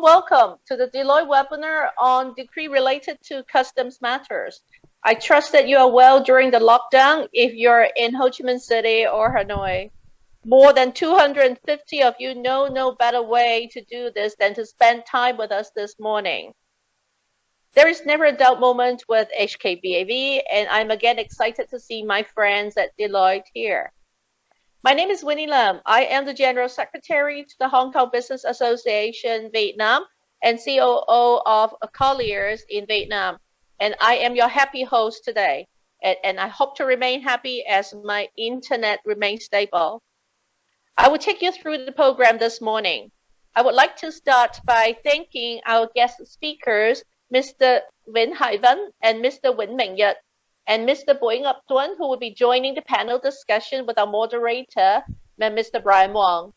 welcome to the Deloitte webinar on decree related to customs matters. I trust that you are well during the lockdown if you're in Ho Chi Minh City or Hanoi. More than 250 of you know no better way to do this than to spend time with us this morning. There is never a dull moment with HKBAV, and I'm again excited to see my friends at Deloitte here. My name is Winnie Lam. I am the General Secretary to the Hong Kong Business Association Vietnam and COO of Colliers in Vietnam. And I am your happy host today. And I hope to remain happy as my internet remains stable. I will take you through the program this morning. I would like to start by thanking our guest speakers, Mr. Vinh Hai Văn and Mr. Nguyen Minh Nhật, and Mr. Boy Ngap Tuan, who will be joining the panel discussion with our moderator, Mr. Brian Wong.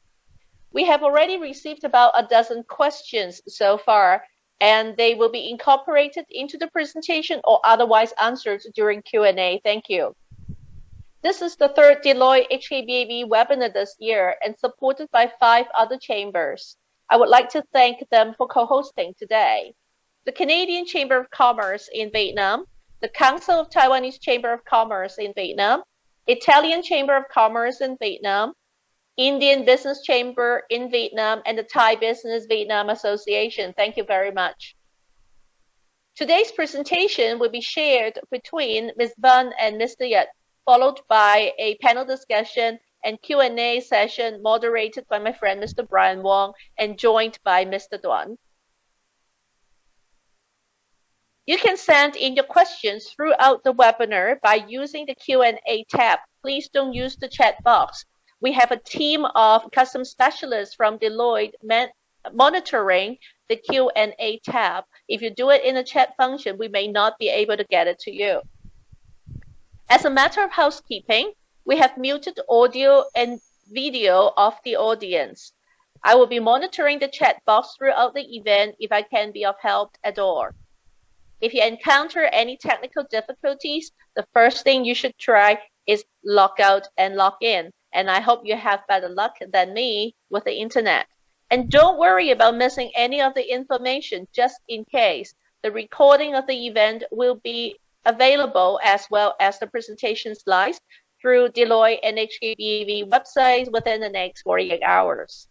We have already received about a dozen questions so far, and they will be incorporated into the presentation or otherwise answered during Q&A. Thank you. This is the third Deloitte HKBAV webinar this year and supported by 5 other chambers. I would like to thank them for co-hosting today. The Canadian Chamber of Commerce in Vietnam, the Council of Taiwanese Chamber of Commerce in Vietnam, Italian Chamber of Commerce in Vietnam, Indian Business Chamber in Vietnam, and the Thai Business Vietnam Association. Thank you very much. Today's presentation will be shared between Ms. Văn and Mr. Nhật, followed by a panel discussion and Q&A session moderated by my friend Mr. Brian Wong and joined by Mr. Duan. You can send in your questions throughout the webinar by using the Q&A tab. Please don't use the chat box. We have a team of customs specialists from Deloitte monitoring the Q&A tab. If you do it in the chat function, we may not be able to get it to you. As a matter of housekeeping, we have muted audio and video of the audience. I will be monitoring the chat box throughout the event if I can be of help at all. If you encounter any technical difficulties, the first thing you should try is log out and log in. And I hope you have better luck than me with the internet. And don't worry about missing any of the information just in case. The recording of the event will be available as well as the presentation slides through Deloitte and HKBAV websites within the next 48 hours.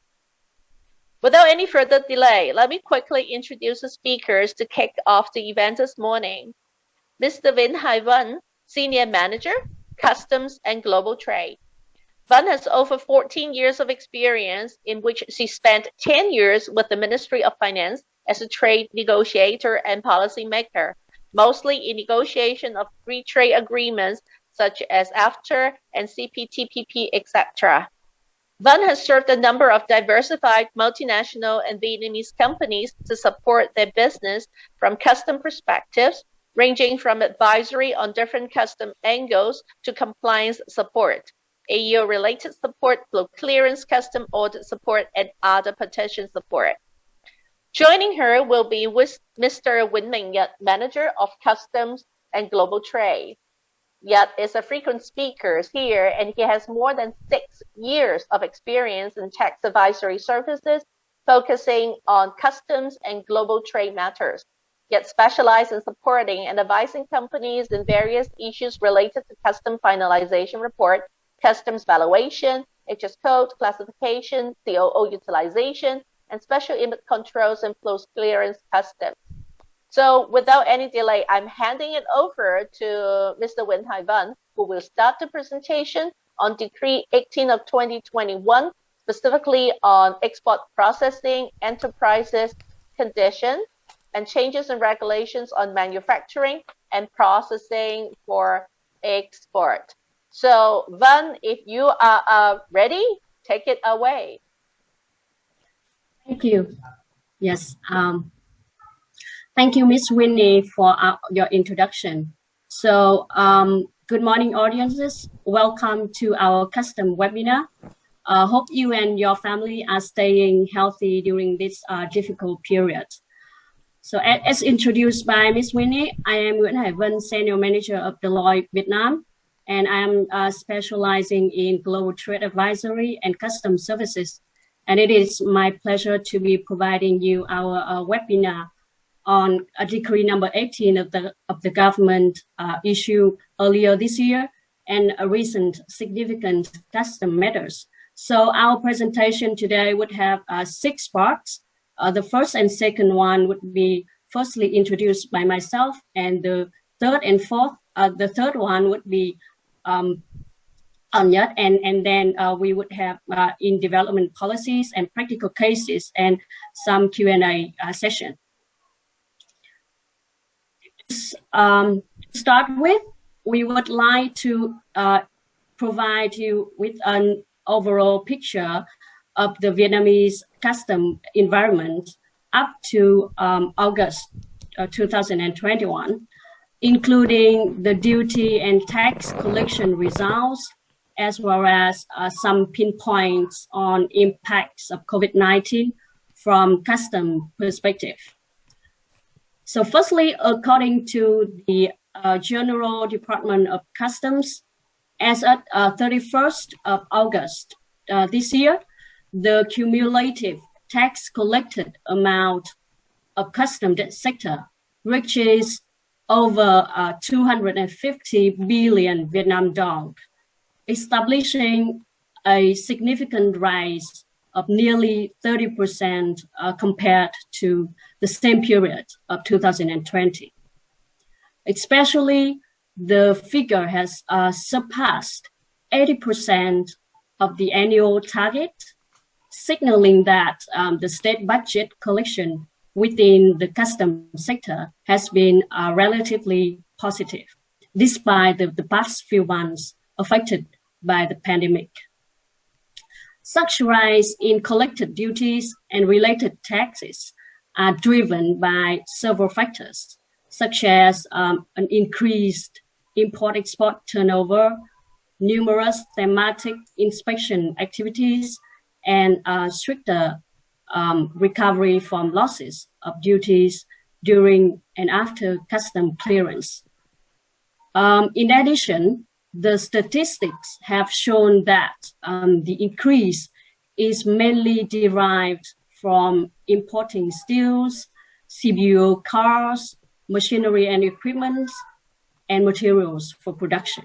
Without any further delay, let me quickly introduce the speakers to kick off the event this morning. Mr. Vinh Hai Văn, Senior Manager, Customs and Global Trade. Văn has over 14 years of experience, in which she spent 10 years with the Ministry of Finance as a trade negotiator and policymaker, mostly in negotiation of free trade agreements such as AFTA and CPTPP, etc. Văn has served a number of diversified multinational and Vietnamese companies to support their business from custom perspectives, ranging from advisory on different custom angles to compliance support, AEO-related support, flow clearance, custom audit support, and other petition support. Joining her will be Mr. Nguyen Minh Nhật, Manager of Customs and Global Trade. Yet is a frequent speaker here, and he has more than 6 years of experience in tax advisory services, focusing on customs and global trade matters, yet specialized in supporting and advising companies in various issues related to custom finalization report, customs valuation, HS code, classification, COO utilization, and special import controls and flows clearance customs. So without any delay, I'm handing it over to Mr. Vinh Hai Văn, who will start the presentation on Decree 18 of 2021, specifically on export processing, enterprises, conditions, and changes in regulations on manufacturing and processing for export. So Văn, if you are ready, take it away. Thank you. Yes. Thank you, Ms. Winnie, for your introduction. So, good morning, audiences. Welcome to our custom webinar. Hope you and your family are staying healthy during this difficult period. So, as introduced by Ms. Winnie, I am Nguyễn Hải Vân, Senior Manager of Deloitte Vietnam, and I'm specializing in global trade advisory and custom services. and it is my pleasure to be providing you our webinar on a Decree number 18 of the government issued earlier this year and a recent significant custom matters. So our presentation today would have 6 parts. The first and second one would be firstly introduced by myself, and the third and fourth, the third one would be Audit, and then we would have in development policies and practical cases and some Q&A session. To start with, we would like to provide you with an overall picture of the Vietnamese custom environment up to August 2021, including the duty and tax collection results, as well as some pinpoints on impacts of COVID-19 from custom perspective. So firstly, according to the General Department of Customs, as at 31st of August this year, the cumulative tax collected amount of customs sector reaches over 250 billion Vietnam dong, establishing a significant rise of nearly 30% compared to the same period of 2020. Especially, the figure has surpassed 80% of the annual target, signaling that the state budget collection within the customs sector has been relatively positive, despite the past few months affected by the pandemic. Such rise in collected duties and related taxes are driven by several factors, such as an increased import-export turnover, numerous thematic inspection activities, and stricter recovery from losses of duties during and after custom clearance. In addition, the statistics have shown that the increase is mainly derived from importing steels, CBO cars, machinery and equipment, and materials for production.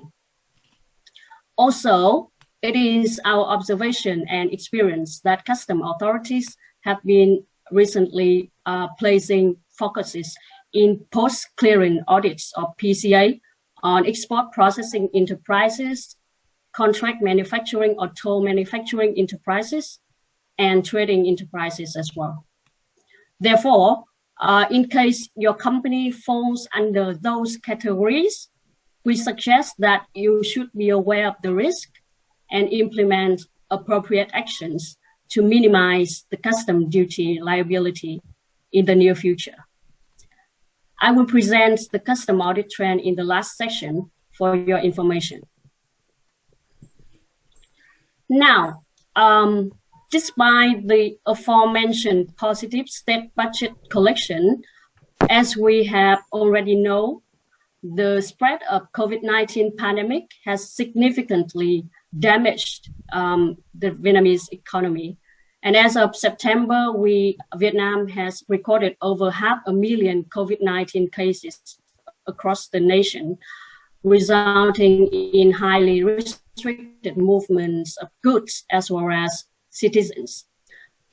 Also, it is our observation and experience that custom authorities have been recently placing focuses in post-clearing audits of PCA on export processing enterprises, contract manufacturing or toll manufacturing enterprises, and trading enterprises as well. Therefore, in case your company falls under those categories, we suggest that you should be aware of the risk and implement appropriate actions to minimize the custom duty liability in the near future. I will present the custom audit trend in the last section for your information. Now, despite the aforementioned positive state budget collection, as we have already known, the spread of COVID-19 pandemic has significantly damaged the Vietnamese economy. And as of September, Vietnam has recorded over 500,000 COVID-19 cases across the nation, resulting in highly restricted movements of goods as well as citizens.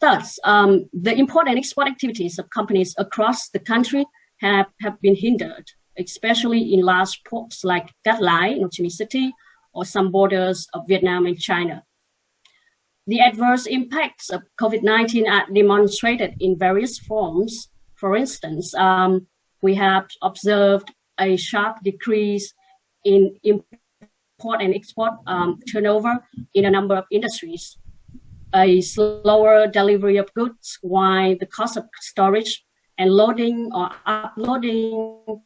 Thus, the import and export activities of companies across the country have been hindered, especially in large ports like Cát Lái in Ho Chi Minh City or some borders of Vietnam and China. The adverse impacts of COVID-19 are demonstrated in various forms. For instance, we have observed a sharp decrease in import and export turnover in a number of industries, a slower delivery of goods, while the cost of storage and loading or uploading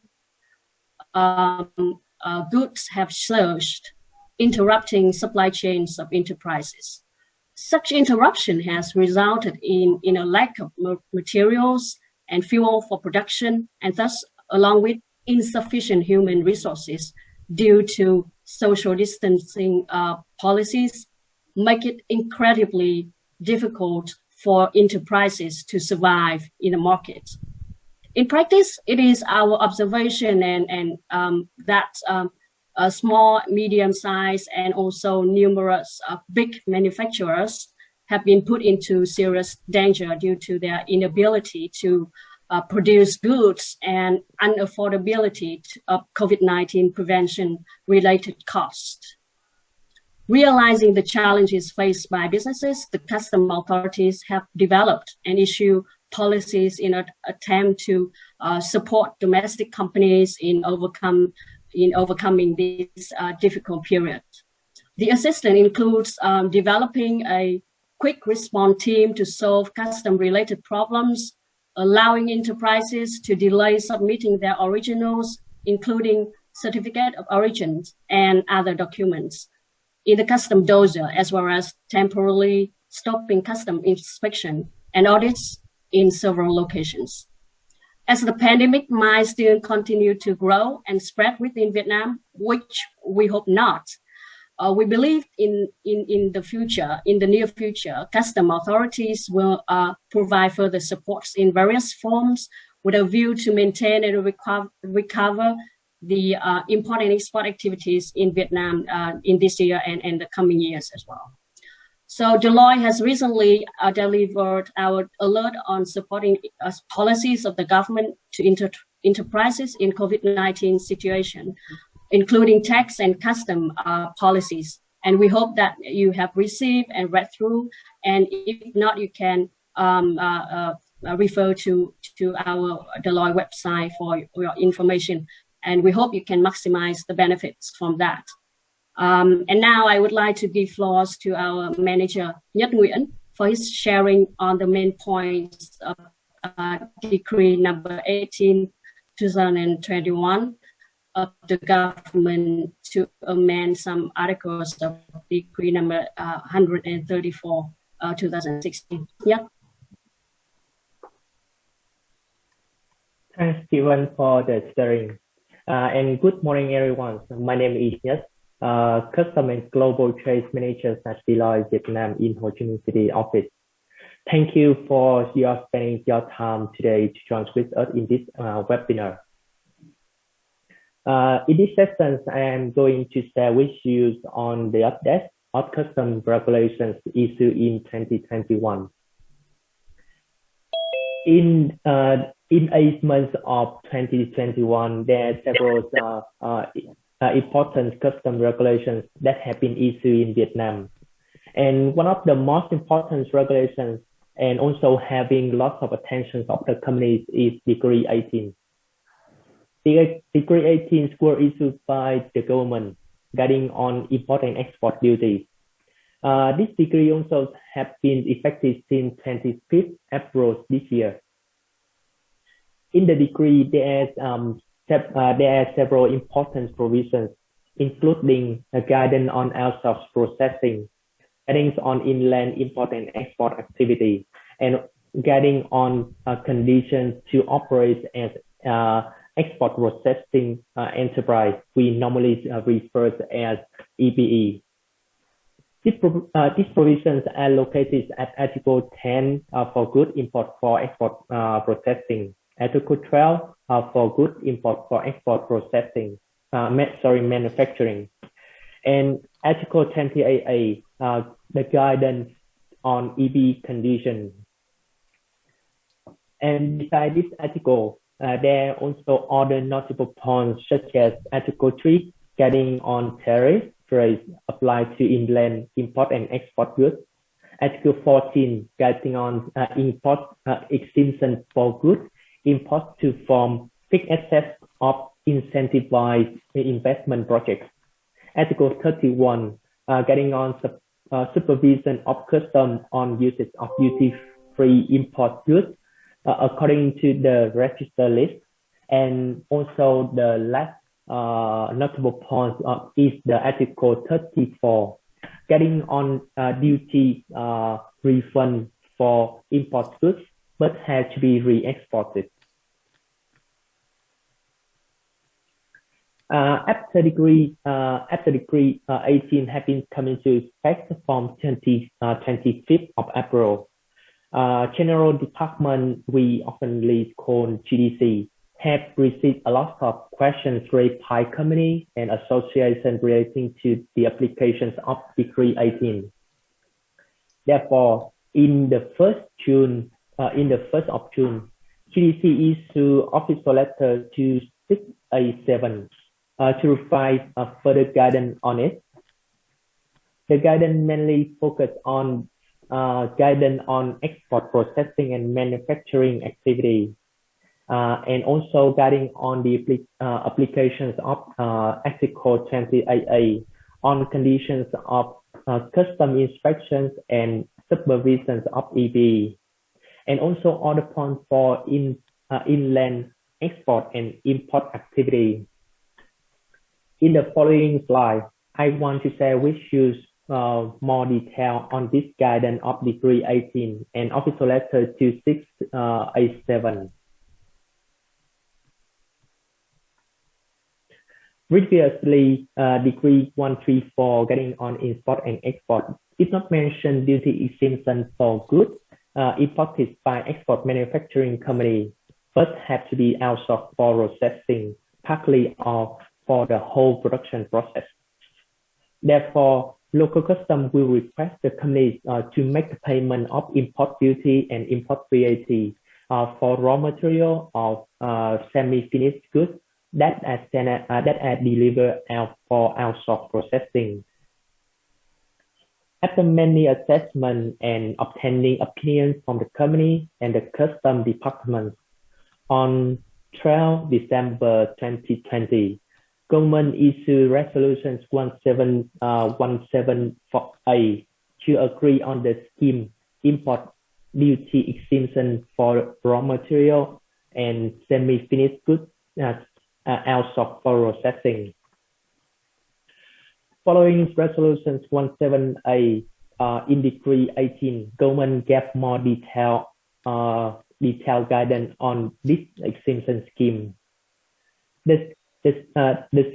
goods have surged, interrupting supply chains of enterprises. Such interruption has resulted in a lack of materials and fuel for production, and thus, along with insufficient human resources due to social distancing policies, make it incredibly difficult for enterprises to survive in the market. In practice, it is our observation that small, medium-sized, and also numerous big manufacturers have been put into serious danger due to their inability to produce goods and unaffordability of COVID-19 prevention-related costs. Realizing the challenges faced by businesses, the customs authorities have developed and issued policies in an attempt to support domestic companies in overcoming this difficult period. The assistance includes developing a quick response team to solve custom-related problems, allowing enterprises to delay submitting their originals, including certificate of origin and other documents, in the custom dossier, as well as temporarily stopping custom inspection and audits in several locations. As the pandemic might still continue to grow and spread within Vietnam, which we hope not, we believe in the near future, custom authorities will provide further supports in various forms with a view to maintain and recover the import and export activities in Vietnam in this year and the coming years as well. So Deloitte has recently delivered our alert on supporting policies of the government to enterprises in COVID-19 situation, including tax and custom policies. And we hope that you have received and read through, and if not, you can refer to our Deloitte website for your information. And we hope you can maximize the benefits from that. And now I would like to give floors to our manager, Nhất Nguyen, for his sharing on the main points of Decree number 18, 2021 of the government to amend some articles of Decree number 134, 2016. Yeah. Thanks, Stephen, for the sharing. And good morning, everyone. My name is Nhất, Custom and Global Trade Manager at Deloitte Vietnam in Ho Chi Minh City office. Thank you for spending your time today to join with us in this webinar. In this session, I am going to share with you on the update of custom regulations issued in 2021. In 8 months of 2021, there are several important custom regulations that have been issued in Vietnam. And one of the most important regulations, and also having lots of attention of the companies, is Decree 18. The Decree 18 was issued by the government, guiding on import and export duties. This decree also has been effective since 25th April this year. In the decree, there are several important provisions, including a guidance on outsourced processing, guidance on inland import and export activity, and guiding on conditions to operate as export processing enterprise, we normally refer to as EPE. These provisions are located at Article 10 for good import for export processing, Article 12 for good import for export processing, manufacturing, and Article 28A, the guidance on EPE conditions. And beside this article, there are also other notable points such as Article 3, guiding on tariff rates applied to inland import and export goods, Article 14, guiding on import exemption for goods import to form fixed assets of incentivized investment projects, Article 31, guiding on supervision of customs on usage of duty-free import goods according to the register list, and also the last notable point is the Article 34, getting on duty refund for import goods but had to be re-exported. After Decree 18 have been come into effect from 25th of April, General Department, we often call GDC, have received a lot of questions raised by companies and associations relating to the applications of Decree 18. Therefore, in the 1st of June, GDC issued official letter to 687 to provide further guidance on it. The guidance mainly focused on guidance on export processing and manufacturing activity, and also guiding on the applications of Article 28A on conditions of custom inspections and supervisions of EB, and also order points for inland export and import activity. In the following slide, I want to share with you more detail on this guidance of Decree 18 and official letter 2687. Previously, Decree 134 guiding on import and export did not mention duty exemption for goods imported by export manufacturing company. First have to be outsourced for processing, partly or for the whole production process. Therefore, local customs will request the companies to make the payment of import duty and import VAT for raw material or semi-finished goods that are delivered out for outsourced processing. After many assessments and obtaining opinions from the company and the customs department, on 12 December 2020, government issued resolutions 17174A to agree on the scheme import duty exemption for raw material and semi-finished goods outsourced for processing. Following resolutions 17A in Decree 18, government gave more detailed guidance on this exemption scheme. The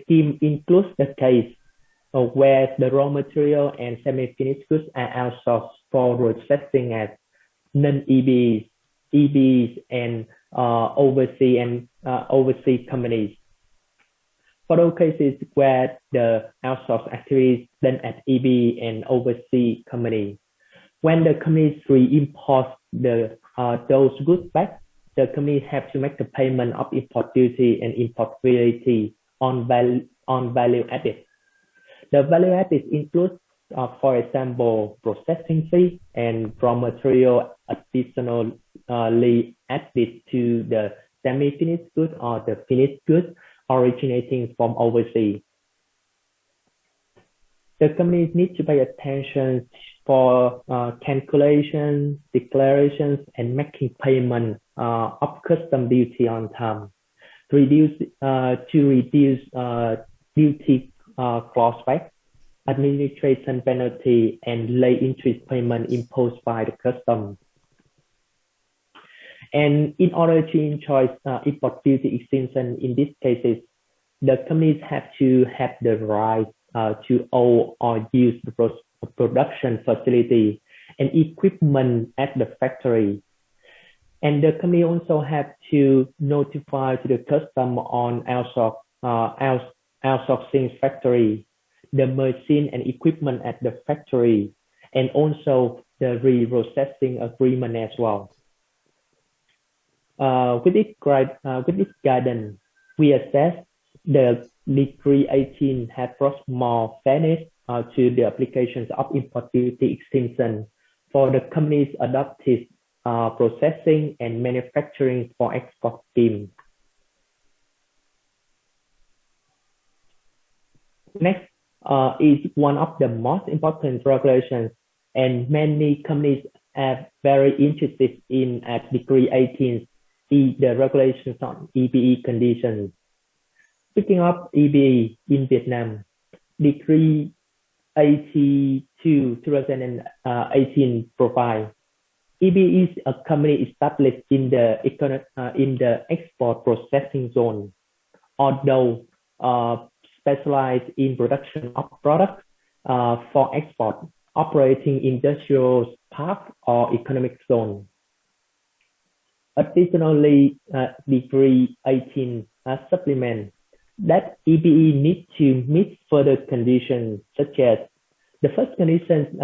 scheme includes the case where the raw material and semi-finished goods are outsourced for processing as non-EBs, EBs, and overseas companies. For those cases where the outsourced activities done at EB and overseas companies, when the companies re-import those goods back, the companies have to make the payment of import duty and import VAT on value added. The value added includes, for example, processing fee and raw material additionally added to the semi-finished goods or the finished goods originating from overseas. The companies need to pay attention for calculations, declarations, and making payment of custom duty on time to reduce duty clawback, administration penalty, and late interest payment imposed by the customs. And in order to enjoy import duty exemption in these cases, the companies have to have the right to own or use the production facility and equipment at the factory. And the company also have to notify to the customs on outsourcing factory, the machine and equipment at the factory, and also the reprocessing agreement as well. With this guidance, we assess the Decree 18 has brought more fairness to the applications of import duty exemption for the companies adopted processing and manufacturing for export scheme. Next is one of the most important regulations, and many companies are very interested in at Decree 18 is the regulations on EBE conditions. Speaking of EBE in Vietnam, Decree 82/2018 provides EBE is a company established in the export processing zone. Although specialized in production of products for export, operating industrial park or economic zone. Additionally, Decree 18 supplement that EBE needs to meet further conditions, such as the first condition,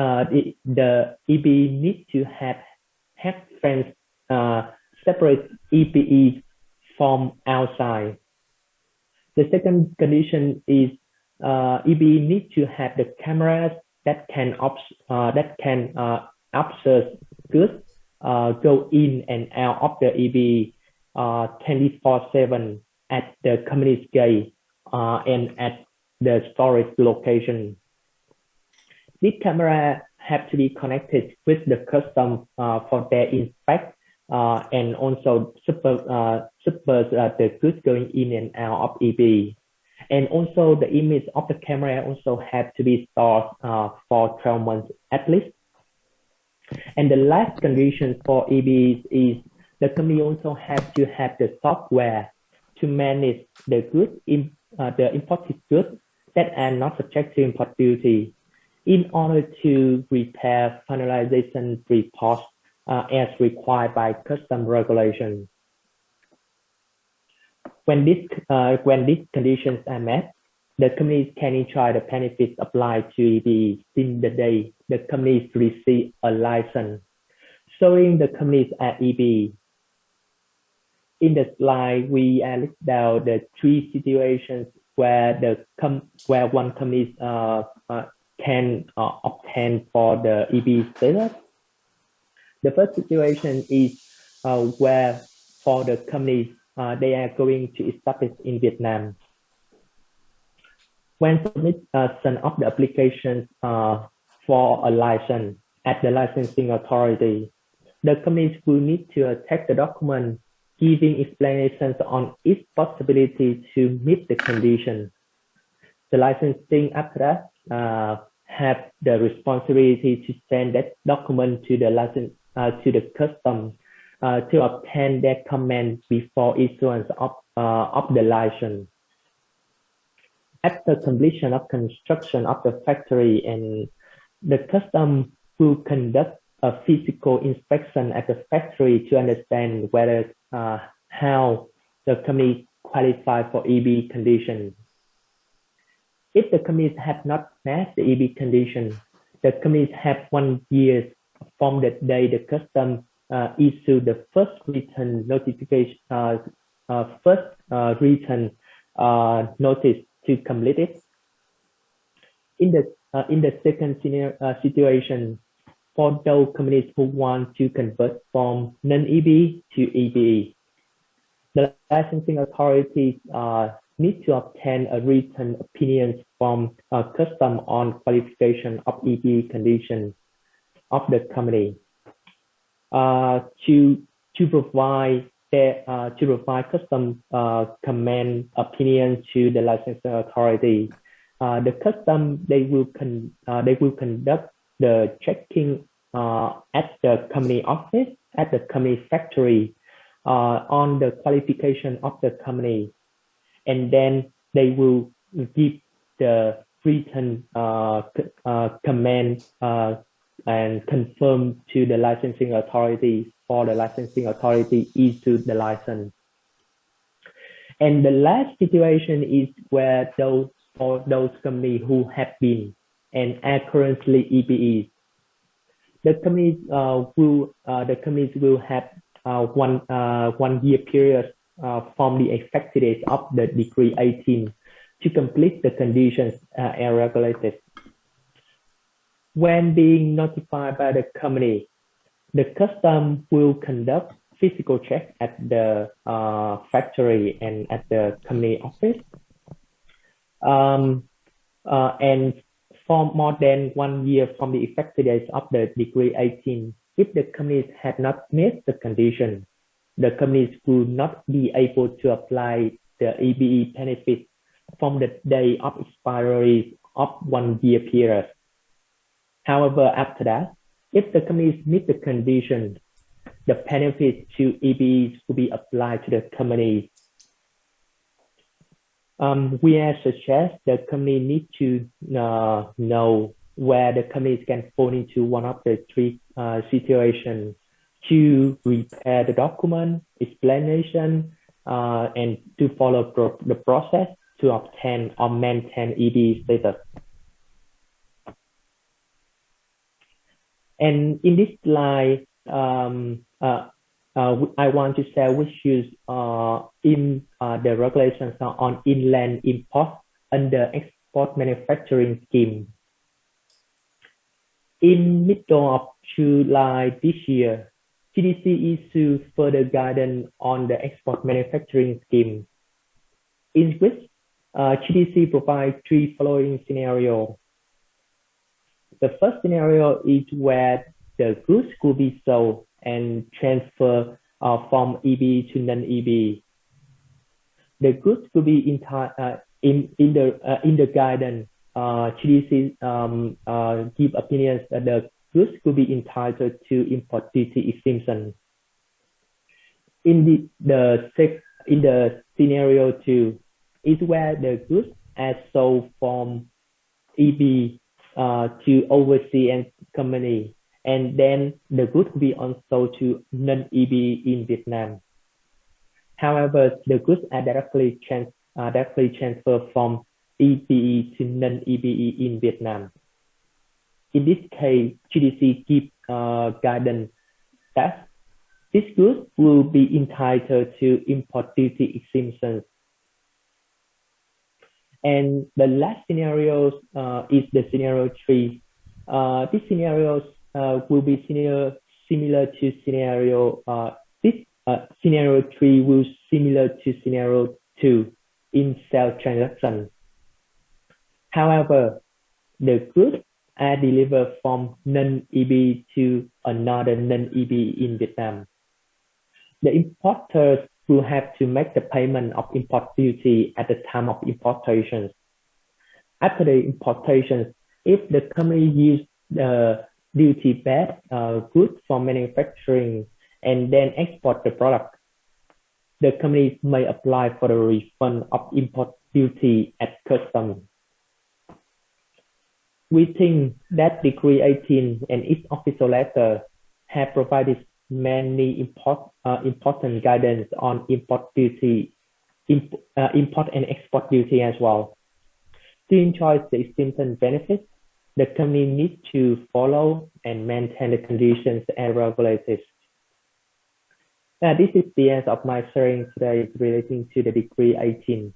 the EBE needs to have friends separate EBE from outside. The second condition is EBE needs to have the cameras that can observe goods go in and out of the EBE 24/7 at the company's gate and at the storage location. This camera have to be connected with the custom for their inspect and also super the goods going in and out of EBE. And also the image of the camera also have to be stored for 12 months at least. And the last condition for EBE is the company also has to have the software to manage the goods, the imported goods that are not subject to import duty, in order to prepare finalization reports as required by custom regulations. When these conditions are met, the companies can enjoy the benefits applied to EBE since the day the companies receive a license, showing the companies at EBE. In the slide, we list down the three situations where one company can obtain for the EBE status. The first situation is where for the companies they are going to establish in Vietnam. When submission of the applications for a license at the licensing authority, the companies will need to attach the document giving explanations on its possibility to meet the conditions. The licensing after that have the responsibility to send that document to the license to the custom to obtain their comment before issuance of the license. After completion of construction of the factory, and the custom will conduct a physical inspection at the factory to understand whether how the company qualify for EBE condition. If the companies have not met the EBE condition, the companies have 1 year from the day the custom issue the first written notification, notice to complete it. In the second situation, for those companies who want to convert from non-EBE to EBE, the licensing authorities need to obtain a written opinion from custom on qualification of EBE conditions of the company to provide custom comment opinion to the licensing authority. The custom they will conduct the checking at the company office, at the company factory on the qualification of the company, and then they will give the written comment and confirm to the licensing authority for the licensing authority issue the license. And the last situation is where those companies who have been and are currently EBE, the companies will have 1 year period from the effective date of the Decree 18 to complete the conditions as regulated. When being notified by the company, the custom will conduct physical check at the factory and at the company office. And for more than 1 year from the effective date of the Decree 18, if the companies had not met the condition, the companies will not be able to apply the EBE benefit from the day of expiry of 1 year period. However, after that, if the companies meet the condition, the benefits to EBEs will be applied to the companies. We suggest the company need to know where the company can fall into one of the three situations to prepare the document, explanation, and to follow the process to obtain or maintain EB status. And in this slide, I want to share with you in the regulations on inland import under export manufacturing scheme. In middle of July this year, CDC issued further guidance on the export manufacturing scheme, in which CDC provides three following scenarios. The first scenario is where the goods could be sold and transferred from EB to non-EB. The goods could be in the guidance. CDC give opinions that the goods could be entitled to import duty exemption. In the scenario 2 is where the goods are sold from EB to overseas company, and then the goods will be sold to non-EB in Vietnam. However, the goods are directly transferred from EBE to non-EBE in Vietnam. In this case, GDC gives guidance that these goods will be entitled to import duty exemptions. And the last scenario is the scenario 3. This scenario will be similar to scenario. Scenario 3 will similar to scenario 2 in sales transaction. However, the goods are delivered from non-EB to another non-EB in Vietnam. The importers will have to make the payment of import duty at the time of importation. After the importation, if the company uses the duty-paid goods for manufacturing and then export the product, the company may apply for the refund of import duty at customs. We think that Decree 18 and its official letter have provided many important guidance on import duty, import and export duty as well. To enjoy the exemption benefits, the company needs to follow and maintain the conditions and regulations. This is the end of my sharing today relating to the Decree 18.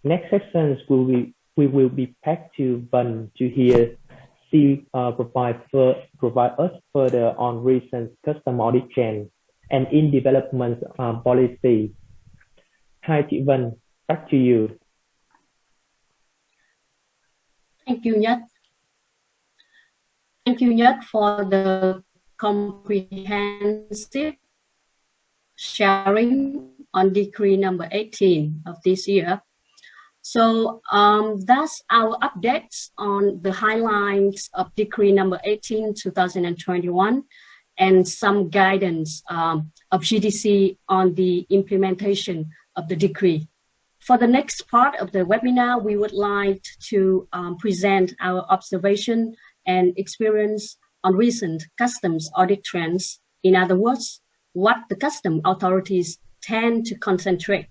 Next sessions we will be back to Bun to hear provide us further on recent custom audit trend and in development policy. Hi, chị Vân, back to you. Thank you, Nhất. Thank you, Nhất, for the comprehensive sharing on Decree number 18 of this year. So that's our updates on the highlights of Decree number 18, 2021, and some guidance of GDC on the implementation of the decree. For the next part of the webinar, we would like to present our observation and experience on recent customs audit trends. In other words, what the custom authorities tend to concentrate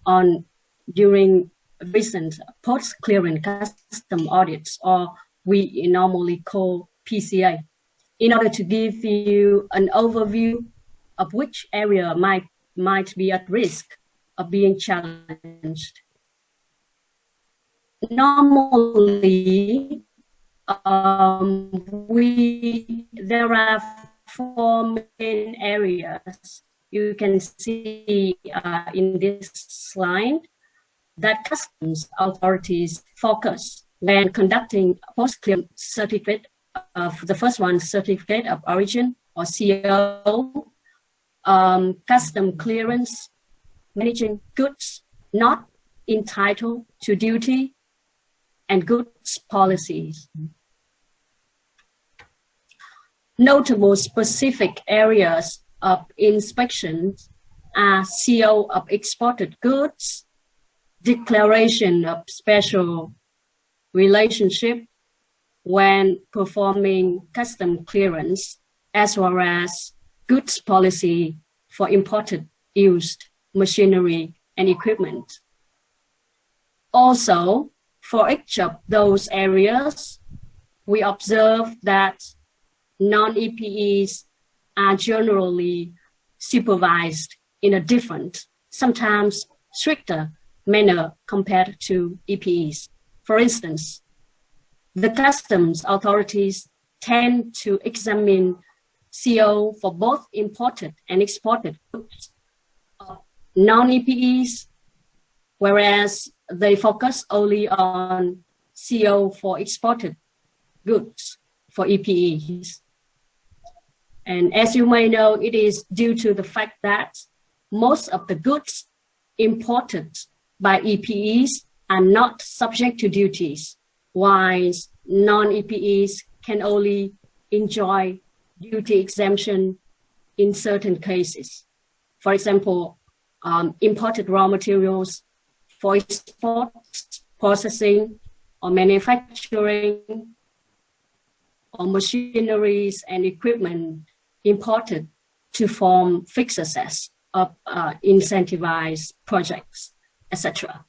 on during recent post-clearance custom audits, or we normally call PCA, in order to give you an overview of which area might be at risk of being challenged. Normally, there are 4 main areas you can see in this slide that customs authorities focus when conducting post-clearance certificate of the first one, certificate of origin or CO, custom clearance, managing goods not entitled to duty, and goods policies. Notable specific areas of inspections are CO of exported goods, declaration of special relationship when performing custom clearance, as well as goods policy for imported used machinery and equipment. Also, for each of those areas, we observe that non-EPEs are generally supervised in a different, sometimes stricter manner compared to EPEs. For instance, the customs authorities tend to examine CO for both imported and exported goods of non-EPEs, whereas they focus only on CO for exported goods for EPEs. And as you may know, it is due to the fact that most of the goods imported by EPEs are not subject to duties, while non-EPEs can only enjoy duty exemption in certain cases. For example, imported raw materials for export, processing, or manufacturing, or machineries and equipment imported to form fixed assets of incentivized projects, etc.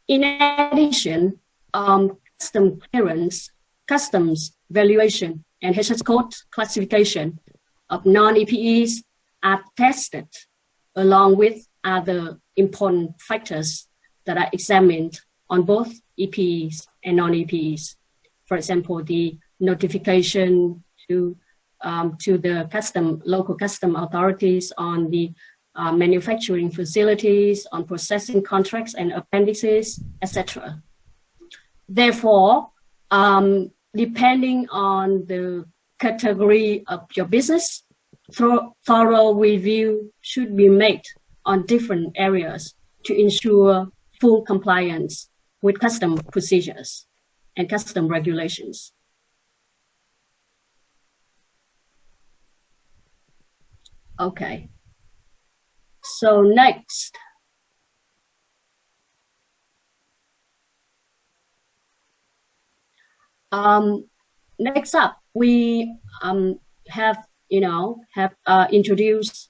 In addition, custom clearance, customs valuation, and HS code classification of non-EPEs are tested along with other important factors that are examined on both EPEs and non-EPEs. For example, the notification to the local custom authorities on the manufacturing facilities, on processing contracts and appendices, etc. Therefore, depending on the category of your business, thorough review should be made on different areas to ensure full compliance with custom procedures and custom regulations. Okay, so next. Next up, we have introduced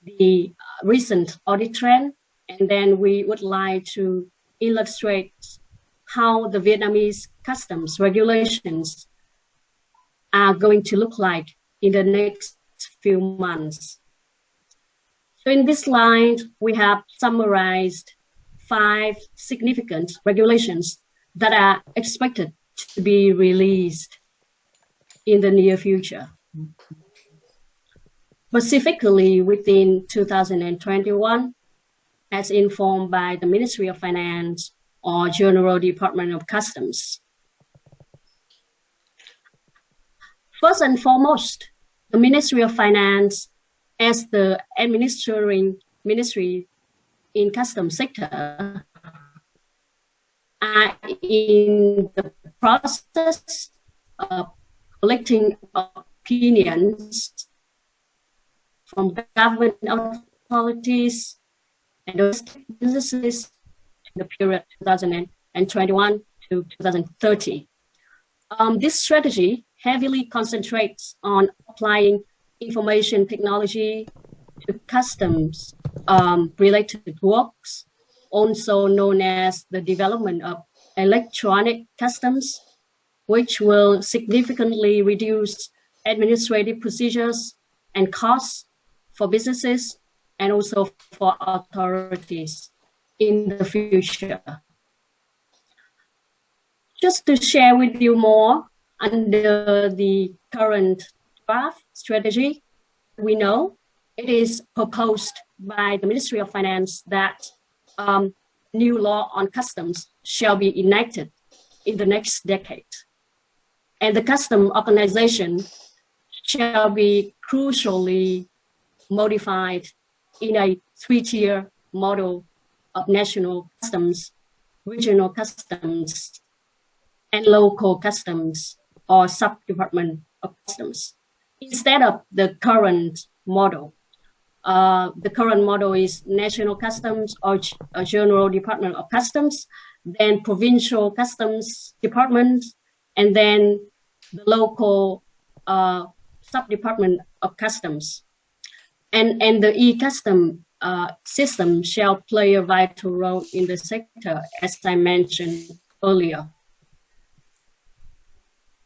the recent audit trend, and then we would like to illustrate how the Vietnamese customs regulations are going to look like in the next few months. So in this slide, we have summarized 5 significant regulations that are expected to be released in the near future. Specifically within 2021, as informed by the Ministry of Finance or General Department of Customs. First and foremost, the Ministry of Finance, as the administering ministry in customs sector, are in the process of collecting opinions from government authorities and businesses in the period 2021 to 2030. This strategy heavily concentrates on applying information technology to customs related works, also known as the development of electronic customs, which will significantly reduce administrative procedures and costs for businesses and also for authorities in the future. Just to share with you more, under the current draft strategy, we know it is proposed by the Ministry of Finance that new law on customs shall be enacted in the next decade. And the custom organization shall be crucially modified in a 3-tier model of national customs, regional customs, and local customs or sub-department of customs, instead of the current model, The current model is National Customs or General Department of Customs, then Provincial Customs Department, and then the local sub-department of Customs. And the e-custom system shall play a vital role in the sector, as I mentioned earlier.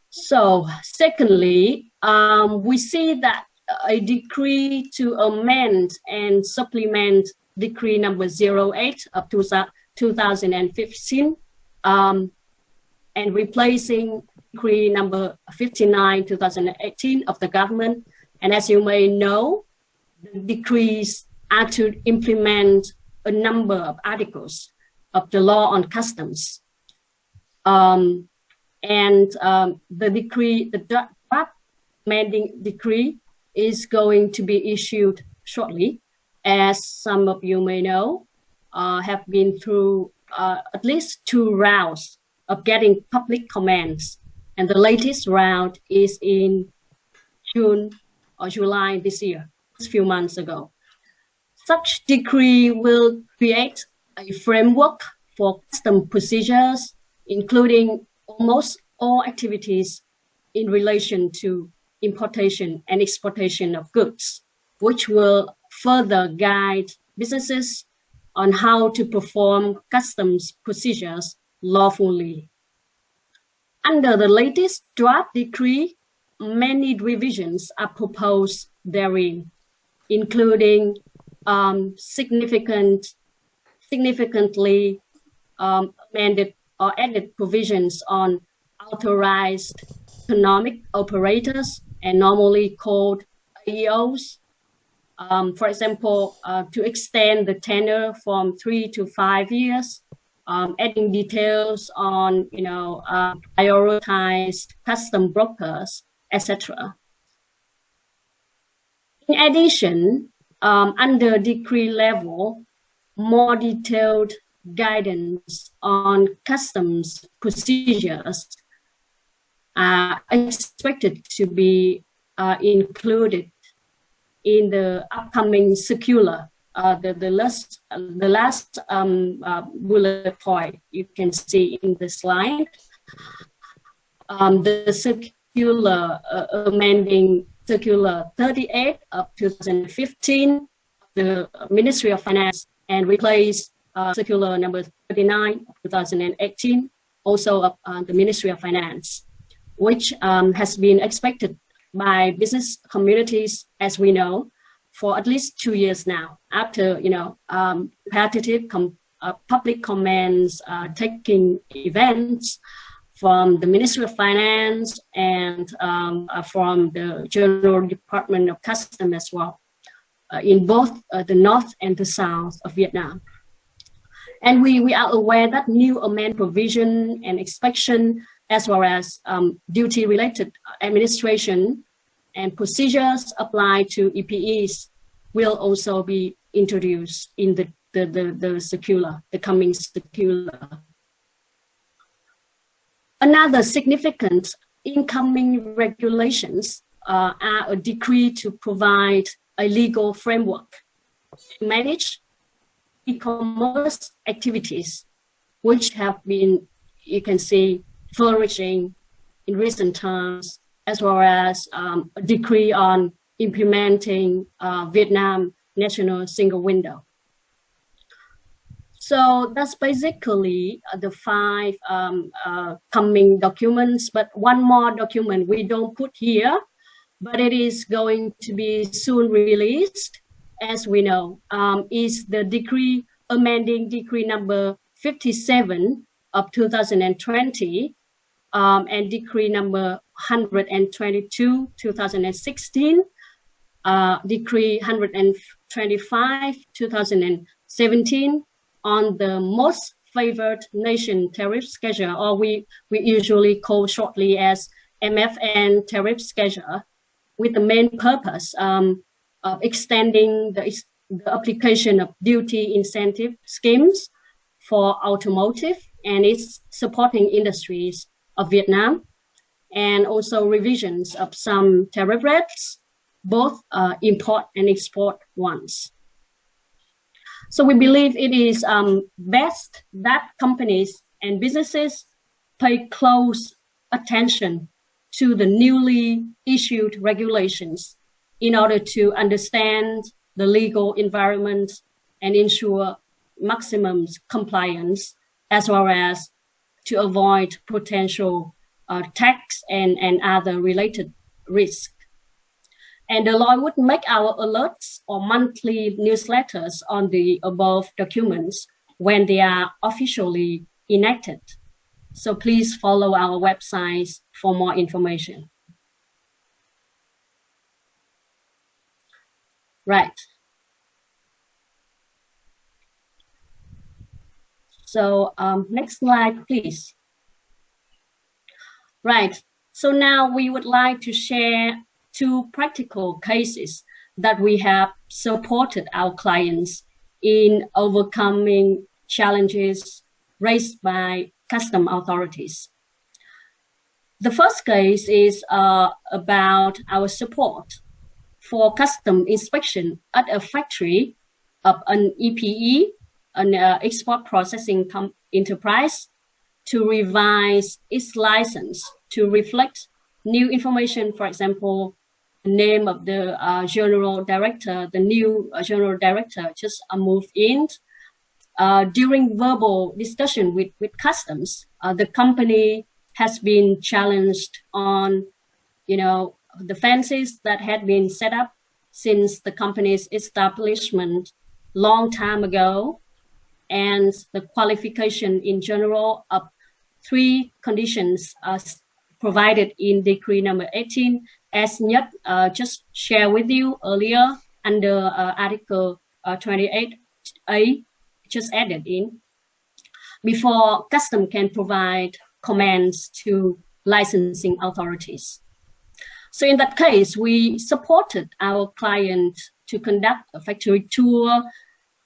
So secondly, we see that a decree to amend and supplement Decree No. 08 of 2015 and replacing Decree No. 59 2018 of the government. And as you may know, the decrees are to implement a number of articles of the law on customs. The decree, the draft amending decree, is going to be issued shortly, as some of you may know, have been through at least 2 rounds of getting public comments, and the latest round is in June or July this year, a few months ago. Such decree will create a framework for custom procedures, including almost all activities in relation to importation and exportation of goods, which will further guide businesses on how to perform customs procedures lawfully. Under the latest draft decree, many revisions are proposed therein, including significantly amended or added provisions on authorized economic operators, and normally called AEOs. For example, to extend the tenure from 3 to 5 years, adding details on, prioritized custom brokers, etc. In addition, under decree level, more detailed guidance on customs procedures are expected to be included in the upcoming circular. The last bullet point you can see in the slide. The circular amending Circular 38 of 2015, the Ministry of Finance, and replace Circular number 39 of 2018, also of the Ministry of Finance, which has been expected by business communities, as we know, for at least 2 years now, after repetitive public comments taking events from the Ministry of Finance and from the General Department of Customs as well, in both the north and the south of Vietnam. And we are aware that new amendment provision and inspection, as well as duty-related administration and procedures applied to EPEs, will also be introduced in the circular, the coming circular. Another significant incoming regulations are a decree to provide a legal framework to manage e-commerce activities, which have been, you can see, flourishing in recent times, as well as a decree on implementing Vietnam National Single Window. So that's basically the 5 coming documents, but one more document we don't put here, but it is going to be soon released, as we know, is the decree amending Decree number 57 of 2020 and Decree number 122, 2016, Decree 125, 2017, on the most favored nation tariff schedule, or we usually call shortly as MFN tariff schedule, with the main purpose of extending the application of duty incentive schemes for automotive and its supporting industries of Vietnam, and also revisions of some tariff rates both import and export ones. So we believe it is best that companies and businesses pay close attention to the newly issued regulations in order to understand the legal environment and ensure maximum compliance, as well as to avoid potential tax and other related risks. And Deloitte would make our alerts or monthly newsletters on the above documents when they are officially enacted. So please follow our websites for more information. Right. So next slide, please. Right. So now we would like to share 2 practical cases that we have supported our clients in overcoming challenges raised by custom authorities. The first case is about our support for custom inspection at a factory of an EPE, an export processing enterprise, to revise its license to reflect new information, for example, the name of the general director, the new general director just moved in. During verbal discussion with customs, the company has been challenged on, the fences that had been set up since the company's establishment long time ago, and the qualification in general of 3 conditions provided in Decree No.18, as Nhật just shared with you earlier under Article 28A, just added in, before custom can provide commands to licensing authorities. So in that case, we supported our client to conduct a factory tour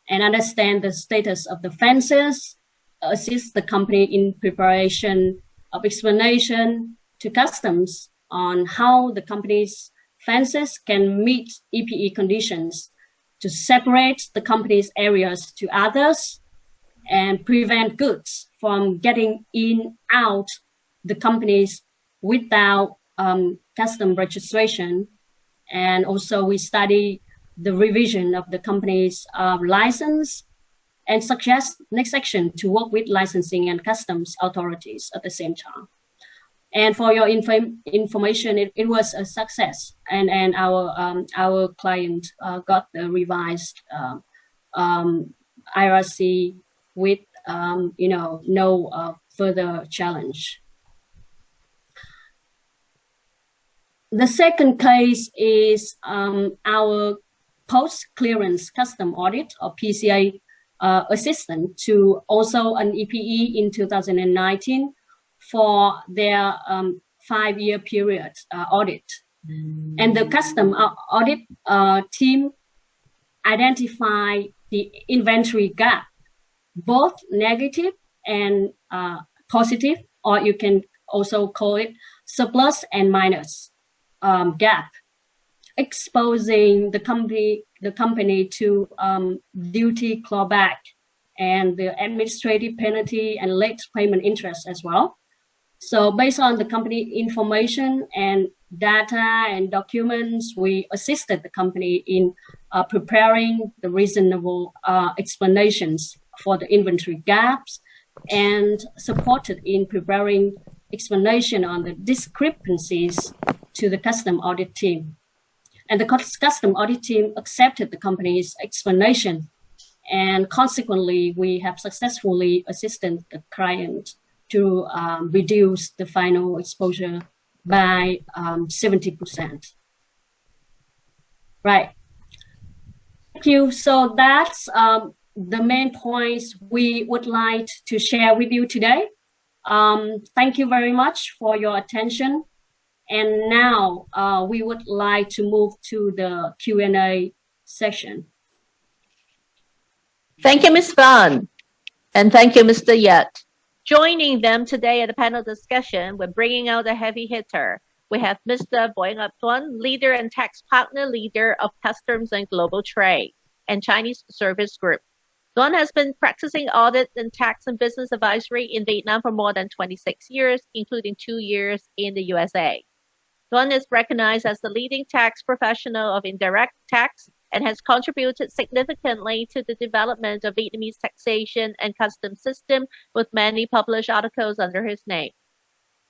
and understand the status of the fences, assist the company in preparation of explanation to customs on how the company's fences can meet EPE conditions to separate the company's areas to others and prevent goods from getting in out the companies without custom registration. And also we study the revision of the company's license and suggest next action to work with licensing and customs authorities at the same time. And for your information, it was a success, and our client got the revised IRC with no further challenge. The second case is our post-clearance custom audit, or PCA, assistant to also an EPE in 2019 for their 5-year period audit. And the custom audit team identified the inventory gap, both negative and positive, or you can also call it surplus and minus gap, exposing the company to duty clawback and the administrative penalty and late payment interest as well. So based on the company information and data and documents, we assisted the company in preparing the reasonable explanations for the inventory gaps, and supported in preparing explanation on the discrepancies to the custom audit team. And the custom audit team accepted the company's explanation, and consequently, we have successfully assisted the client to reduce the final exposure by 70%. Right. Thank you. So that's the main points we would like to share with you today. Thank you very much for your attention. And now we would like to move to the Q&A session. Thank you, Ms. Van. And thank you, Mr. Yet. Joining them today at the panel discussion, we're bringing out a heavy hitter. We have Mr. Boyang Tuan, Leader and Tax Partner Leader of Customs and Global Trade and Chinese Service Group. Tuan has been practicing audit and tax and business advisory in Vietnam for more than 26 years, including 2 years in the USA. Tuan is recognized as the leading tax professional of indirect tax and has contributed significantly to the development of Vietnamese taxation and customs system with many published articles under his name.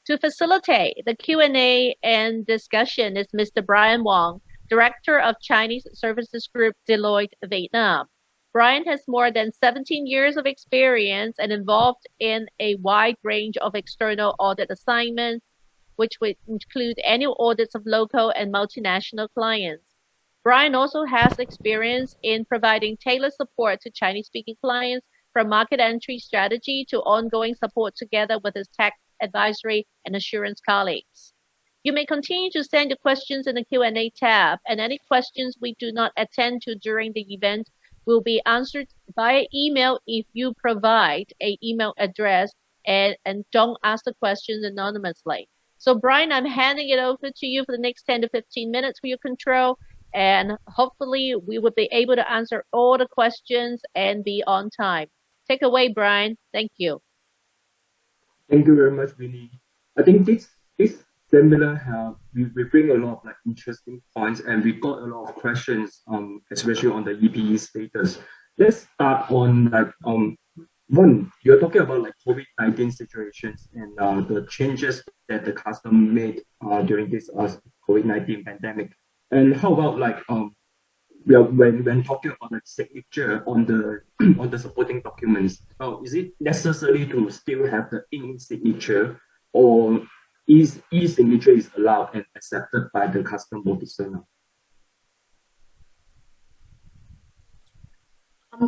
To facilitate the Q&A and discussion is Mr. Brian Wong, Director of Chinese Services Group, Deloitte Vietnam. Brian has more than 17 years of experience and involved in a wide range of external audit assignments, which would include annual audits of local and multinational clients. Brian also has experience in providing tailored support to Chinese-speaking clients, from market entry strategy to ongoing support together with his tax advisory and assurance colleagues. You may continue to send your questions in the Q&A tab, and any questions we do not attend to during the event will be answered via email if you provide an email address and don't ask the questions anonymously. So Brian, I'm handing it over to you for the next 10 to 15 minutes for your control, and hopefully we will be able to answer all the questions and be on time. Take away, Brian. Thank you. Thank you very much, Winnie. I think this seminar we bring a lot of like interesting points, and we got a lot of questions, especially on the EPE status. Let's start on like one, you're talking about like COVID-19 situations and the changes that the custom made during this COVID-19 pandemic. And how about like when talking about the signature on the on the supporting documents, is it necessary to still have the signature, or e-signature is allowed and accepted by the custom officer now?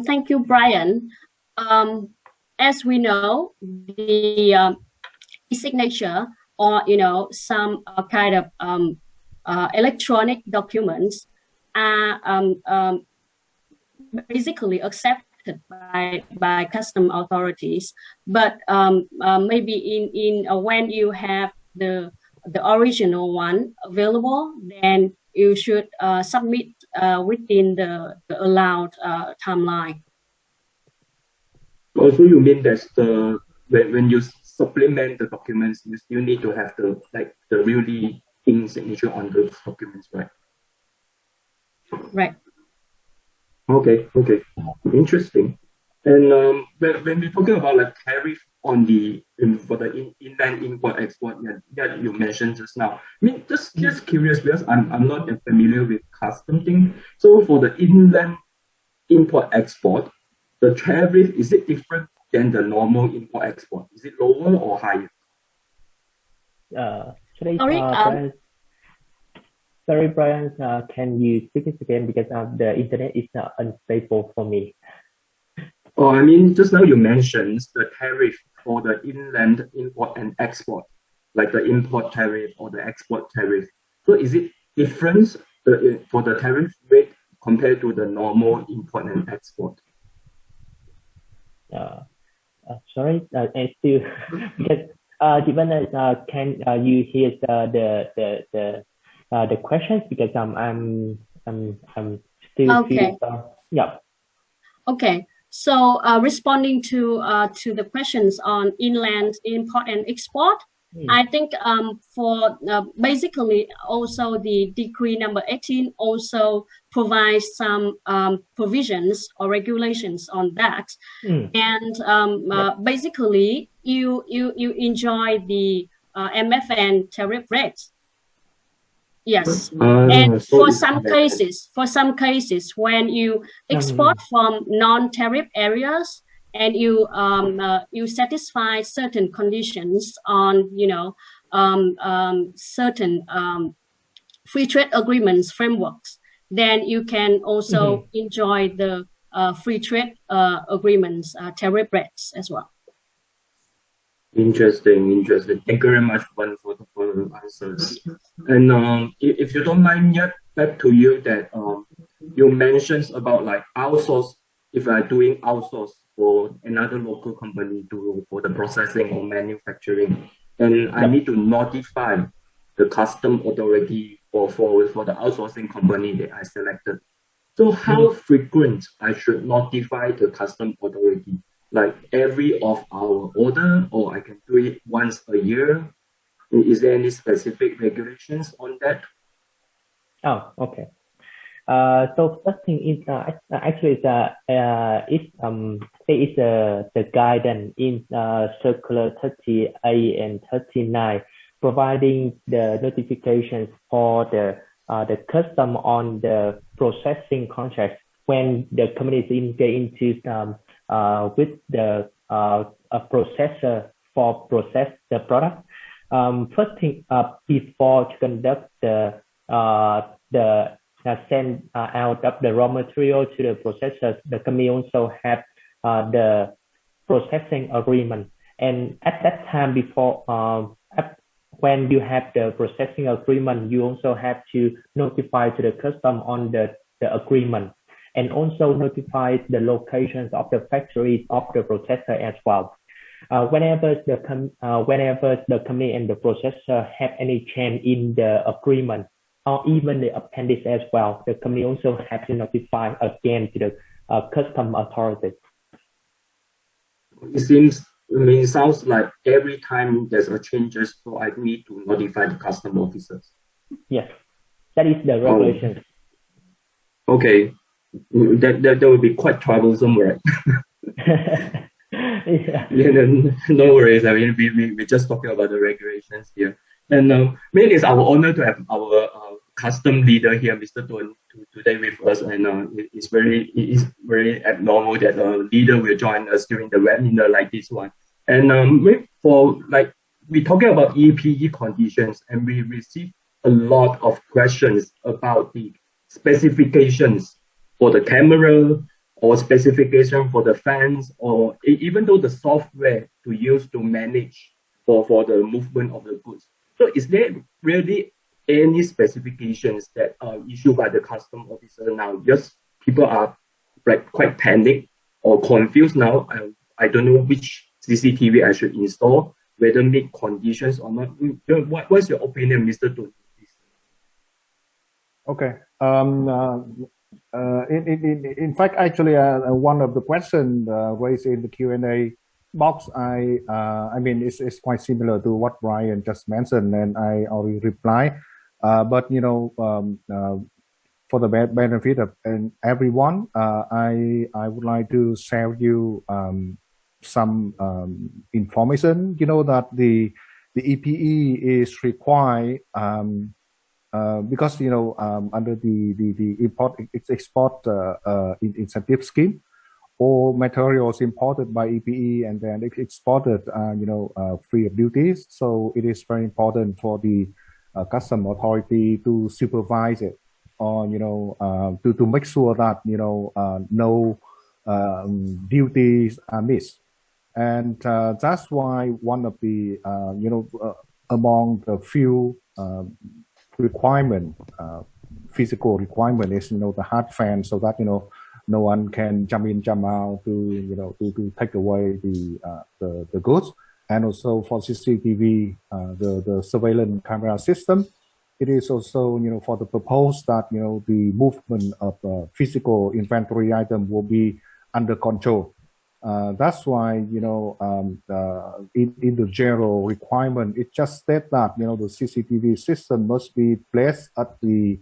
Thank you, Brian. As we know, the e-signature, or some kind of electronic documents are basically accepted by custom authorities. But maybe in when you have the original one available, then you should submit within the allowed timeline. Also, you mean that when you supplement the documents, you still need to have the really signature on those documents, right? Right. Okay. Interesting. And when we're talking about like tariff on for the inland import export that you mentioned just now, I mean, just curious, because I'm not familiar with custom thing. So for the inland import export, the tariff, is it different than the normal import export? Is it lower or higher? Sorry, Brian, can you speak it again, because the internet is unstable for me. Oh, I mean, just now you mentioned the tariff for the inland import and export, like the import tariff or the export tariff. So is it different for the tariff rate compared to the normal import and export? Sorry, I still because given that can you hear the questions, because I'm still okay. Yeah. Okay. So responding to the questions on inland import and export, I think for basically also the Decree No.18 also provides some provisions or regulations on that, and basically you enjoy the MFN tariff rates. Yes, and for some cases, when you export from non-tariff areas and you satisfy certain conditions on certain free trade agreements frameworks, then you can also enjoy the free trade agreements tariff rates as well. Interesting. Thank you very much, Juan, for the answers. And if you don't mind, yet back to you that you mentioned about like outsource. If I doing outsource for another local company for the processing or manufacturing, and I need to notify the custom authority for the outsourcing company that I selected. So how frequent I should notify the custom authority? Like every of our order, or I can do it once a year? Is there any specific regulations on that? Oh, okay. So first thing is actually there is the guidance in circular 38 and 39 providing the notifications for the custom on the processing contract when the company is engaged into with the a processor for process the product. First thing before to conduct the send out of the raw material to the processors, the company also have the processing agreement. And at that time, before when you have the processing agreement, you also have to notify to the custom on the agreement, and also notify the locations of the factories of the processor as well. Whenever the company and the processor have any change in the agreement, or even the appendix as well, the company also have to notify again to the custom authority. It sounds like every time there's a changes, so I need to notify the custom officers. Yes, that is the regulation. Okay, that would be quite troublesome, right? No worries. I mean, we're just talking about the regulations here. And maybe it's our honor to have our custom leader here, Mr. Tuan, today with us. And it is very abnormal that a leader will join us during the webinar like this one. And we're talking about EPE conditions, and we receive a lot of questions about the specifications for the camera, or specification for the fans, or even though the software to use to manage for the movement of the goods. So is there really any specifications that are issued by the custom officer now? Just people are like quite panicked or confused now. I don't know which CCTV I should install, whether meet conditions or not. What's your opinion, Mr. Tun? Okay. In fact, actually, one of the questions raised in the Q&A box, I mean, it's quite similar to what Brian just mentioned, and I already replied. But you know, for the benefit of everyone, I would like to share with you some information. You know that the EPE is required. Because you know under the import export incentive scheme, all materials imported by EPE and then exported free of duties. So it is very important for the custom authority to supervise it, or to make sure that no duties are missed. And that's why one of the among the few requirement, physical requirement is the hard fan, so that no one can jump in, jump out to take away the goods. And also for CCTV, the surveillance camera system, it is also for the purpose that the movement of physical inventory item will be under control. That's why in the general requirement, it just states that the CCTV system must be placed at the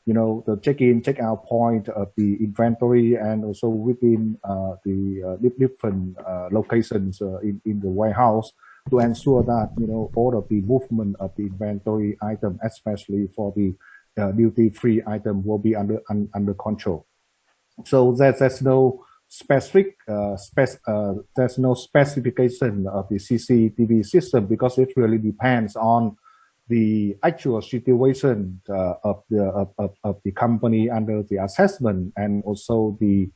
the check-in, check-out point of the inventory, and also within the different locations in the warehouse, to ensure that all of the movement of the inventory item, especially for the duty-free item, will be under control. So there's no specific there's no specification of the CCTV system, because it really depends on the actual situation of the company under the assessment, and also the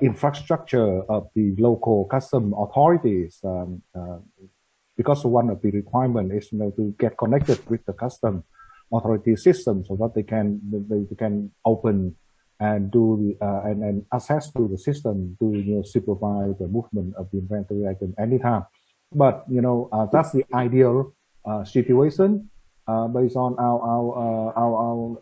infrastructure of the local custom authorities, because one of the requirements is to get connected with the custom authority system, so that they can open and do and access to the system to supervise the movement of the inventory item anytime. But that's the ideal situation. Based on our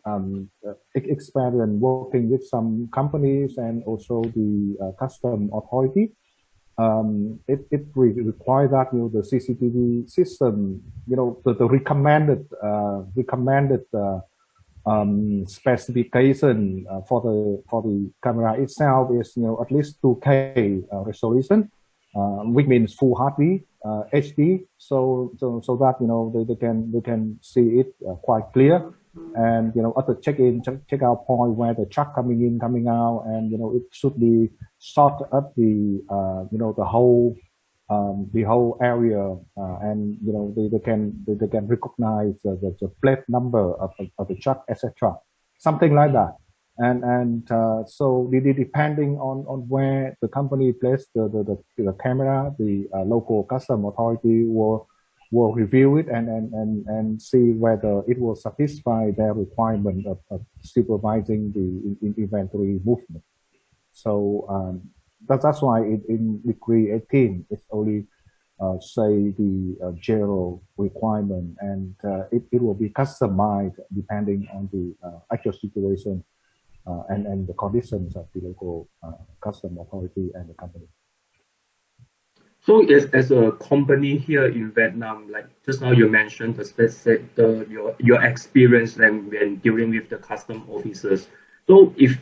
experience working with some companies and also the custom authority, it requires that the CCTV system, the recommended specification for the camera itself is at least 2K resolution, which means full HD, so that they can see it quite clear, and at the check-in check-out point where the truck coming in coming out, and it should be shot up the the whole area, and they can recognize the plate number of the truck, etc., something like that. And so depending on where the company placed the camera, the local custom authority will review it and see whether it will satisfy their requirement of supervising the inventory movement. So that's why in Decree 18 it's only say the general requirement, and it will be customized depending on the actual situation and the conditions of the local custom authority and the company. So as a company here in Vietnam, like just now you mentioned your experience when dealing with the custom officers. So if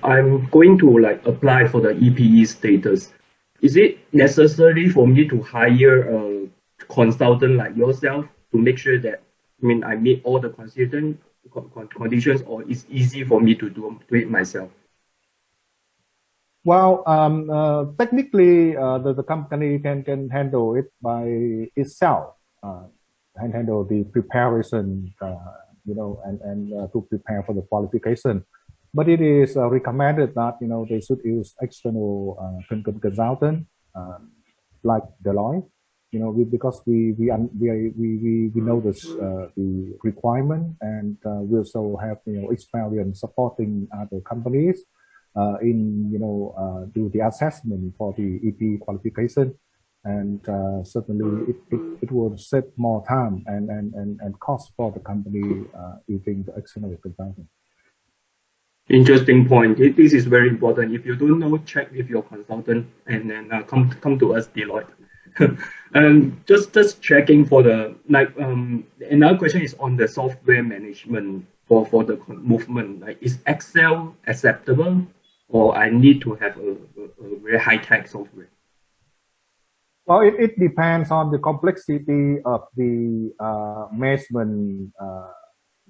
I'm going to like apply for the EPE status, is it necessary for me to hire a consultant like yourself to make sure that I meet all the conditions, or it's easy for me to do it myself? Well, technically, the company can handle it by itself, and handle the preparation, and to prepare for the qualification. But it is recommended that they should use external consultant like Deloitte, because we know the requirement, and we also have experience supporting other companies in do the assessment for the EP qualification, and certainly it will save more time and cost for the company using the external consultant. Interesting point. This is very important. If you don't know, check with your consultant, and then come to us, Deloitte. Just checking for the another question is on the software management for the movement. Like, is Excel acceptable, or I need to have a very high-tech software? Well, it depends on the complexity of the management,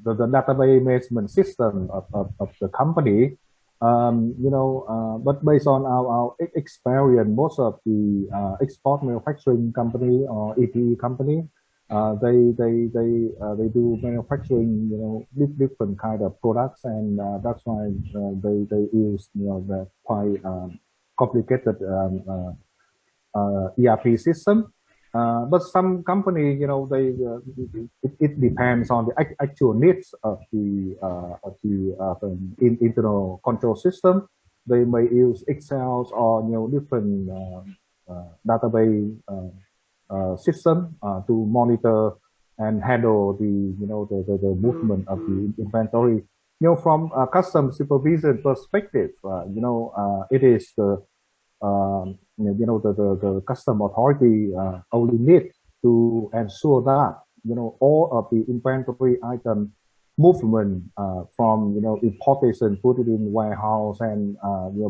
the database management system of the company. But based on our experience, most of the export manufacturing company or EPE company, they do manufacturing, different kind of products, and that's why they use the quite complicated ERP system. But some company, it depends on the actual needs of the internal control system. They may use Excel or different database system to monitor and handle the movement of the inventory. From a custom supervision perspective, it is the custom authority only need to ensure that all of the inventory item movement from importation, put it in warehouse, and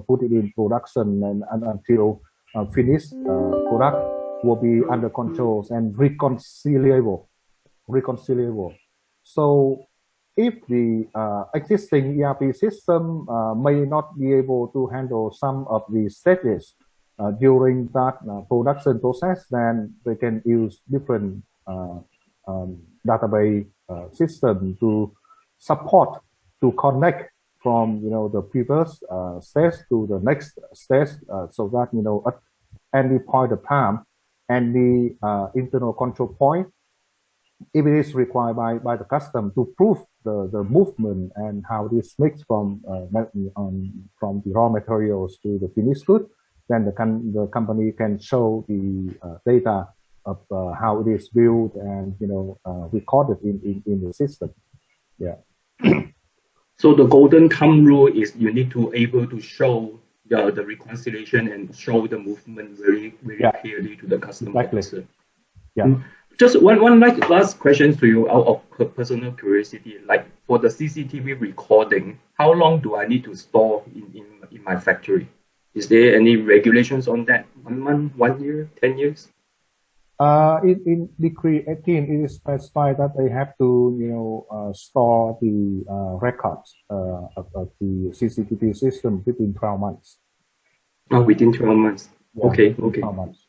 put it in production, and until finished product will be under controls and reconcilable. So if the existing ERP system may not be able to handle some of the stages during that production process, then they can use different database system to support, to connect from the previous stage to the next stage, so that at any point of time, any internal control point, if it is required by the custom to prove the movement and how this mix from the raw materials to the finished good, then the company can show the data how it is built and recorded in the system. Yeah. So the golden thumb rule is you need to able to show the reconciliation and show the movement very clearly to the customer officer. Yeah. Just one last question to you out of personal curiosity. Like for the CCTV recording, how long do I need to store in my factory? Is there any regulations on that? 1 month, 1 year, 10 years? In Decree 18, it is specified that they have to, store the records of the CCTV system within 12 months. Oh, within 12 months. Yeah, okay. 12 months.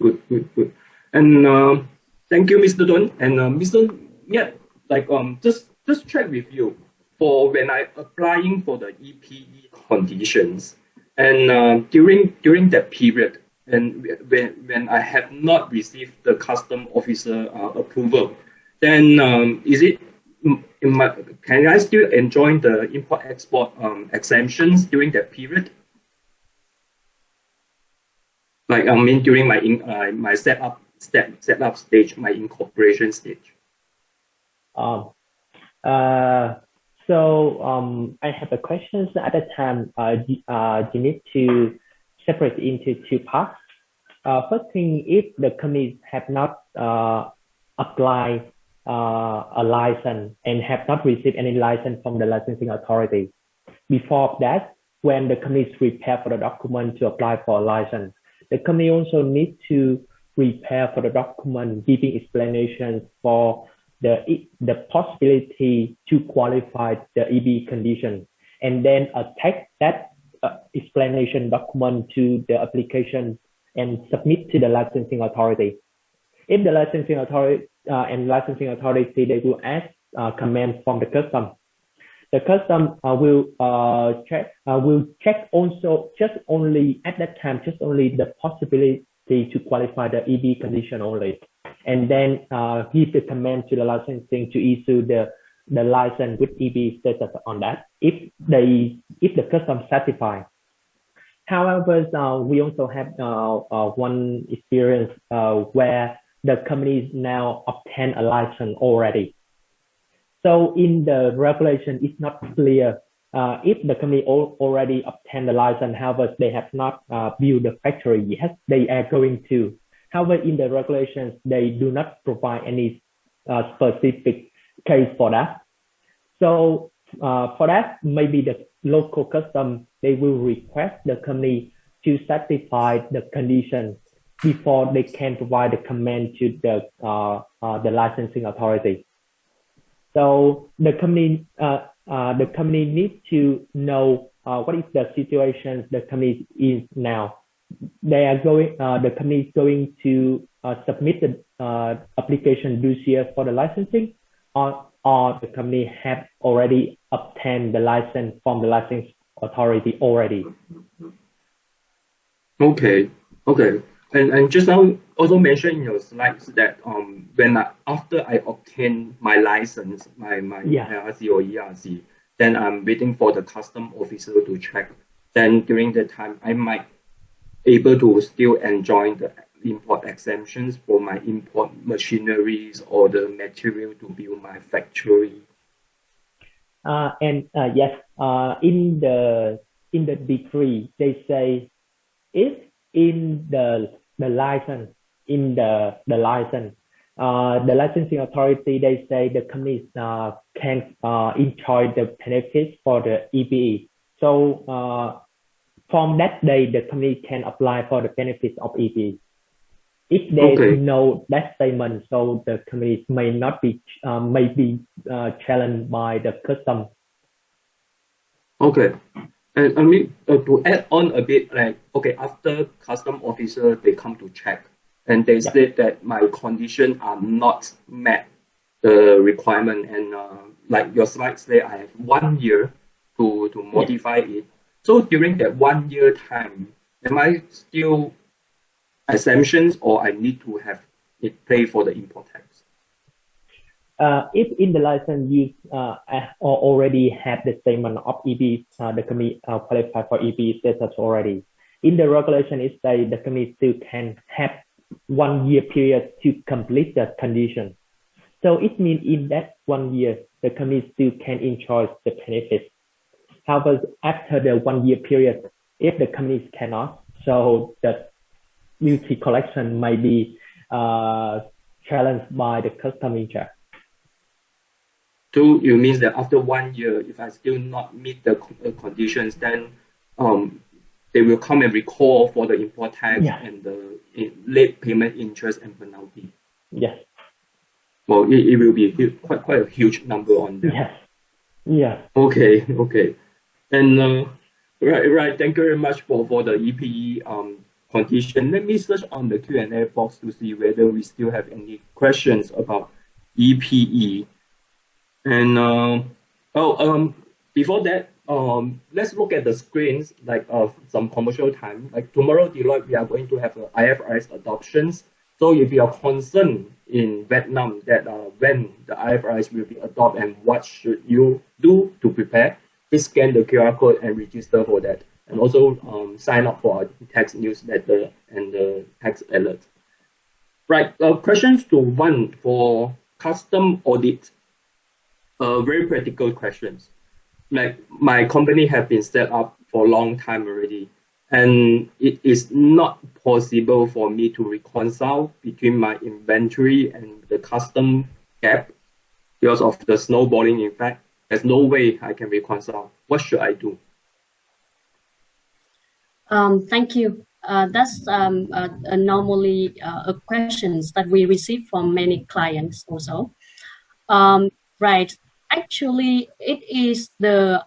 Good. And thank you, Mr. Don. And Mr. Yeah, like just check with you for when I applying for the EPE conditions, and during that period, and when I have not received the custom officer approval, then is it can I still enjoy the import-export exemptions during that period? Like I mean, during my my setup stage, my incorporation stage. I have a question. At the time, you need to separate into two parts. First thing, if the companies have not applied a license and have not received any license from the licensing authority. Before that, when the companies prepare for the document to apply for a license, the company also needs to prepare for the document giving explanations for the possibility to qualify the EB condition, and then attach that explanation document to the application and submit to the licensing authority. If the licensing authority they will ask comment from the custom. The custom will check also just only at that time the possibility to qualify the EB condition only, and then give the comment to the licensing to issue the license with EB status on that if the custom satisfied. However, we also have one experience where the companies now obtain a license already. So in the regulation, it's not clear if the company already obtained the license. However, they have not built the factory yet. They are going to. However, in the regulations, they do not provide any specific case for that. So for that, maybe the local custom, they will request the company to satisfy the condition before they can provide the comment to the licensing authority. So the company needs to know what is the situation the company is now. The company is going to submit the application this year for the licensing, or the company have already obtained the license from the licensing authority already. Okay. And just now also mentioned in your slides that after I obtain my license, my LRC or ERC, then I'm waiting for the custom officer to check. Then during that time, I might able to still enjoy the import exemptions for my import machineries or the material to build my factory. Yes, in the decree they say if in the license the licensing authority they say the companies can enjoy the benefits for the EPE. So from that day the company can apply for the benefits of EPE. If they know that statement, so the companies may not be challenged by the custom. Okay. And I mean, to add on a bit, like, after custom officer, they come to check and they state that my conditions are not met the requirement. And like your slides say, I have 1 year to modify it. So during that 1 year time, am I still exemptions or I need to have it pay for the import tax? If in the license you already have the statement of EB, the company qualify for EB status already. In the regulation, it says the company still can have 1 year period to complete the condition. So it means in that 1 year, the company still can enjoy the benefits. However, after the 1 year period, if the companies cannot, so the duty collection might be challenged by the custom interest. So you means that after 1 year, if I still not meet the conditions, then they will come and recall for the import tax and the late payment interest and penalty. Yes. Well, it will be quite a huge number on that. Yes. Yeah. Okay. And right. Thank you very much for the EPE condition. Let me search on the Q&A box to see whether we still have any questions about EPE. And before that, let's look at the screens like some commercial time. Like tomorrow, Deloitte, we are going to have IFRS adoptions. So if you are concerned in Vietnam that when the IFRS will be adopted and what should you do to prepare, please scan the QR code and register for that. And also sign up for our tax newsletter and the tax alert. Right, questions to one for custom audit. Very practical questions. Like my company have been set up for a long time already, and it is not possible for me to reconcile between my inventory and the custom gap because of the snowballing effect. There's no way I can reconcile. What should I do? Thank you. That's normally questions that we receive from many clients also. Right. Actually, it is the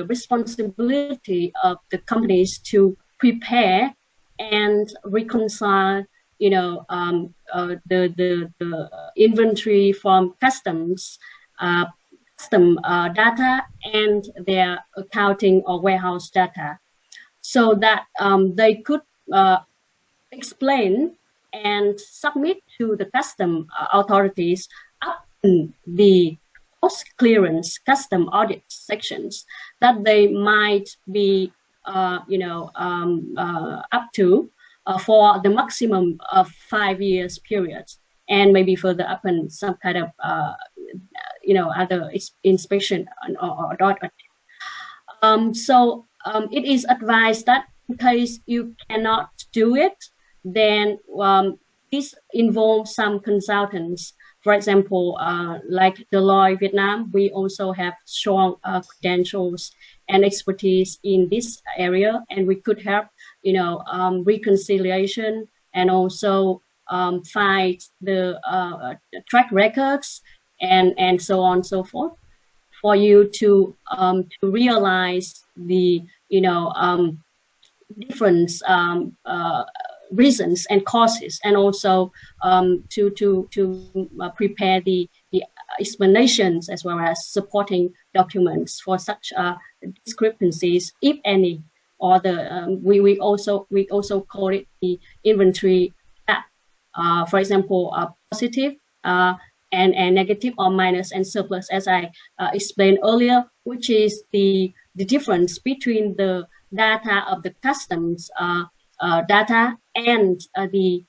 responsibility of the companies to prepare and reconcile, the inventory from customs, custom data and their accounting or warehouse data, so that they could explain and submit to the custom authorities up to the post-clearance custom audit sections that they might be, up to for the maximum of 5 years period, and maybe further up in some kind of, other inspection or audit. So it is advised that in case you cannot do it, then this involves some consultants. For example, like Deloitte Vietnam, we also have strong credentials and expertise in this area, and we could help, reconciliation and also find the track records and so on and so forth, for you to realize the different reasons and causes, and also to prepare the explanations as well as supporting documents for such discrepancies, if any, or the we also call it the inventory gap. For example, positive and negative or minus and surplus, as I explained earlier, which is the difference between the data of the customs data and the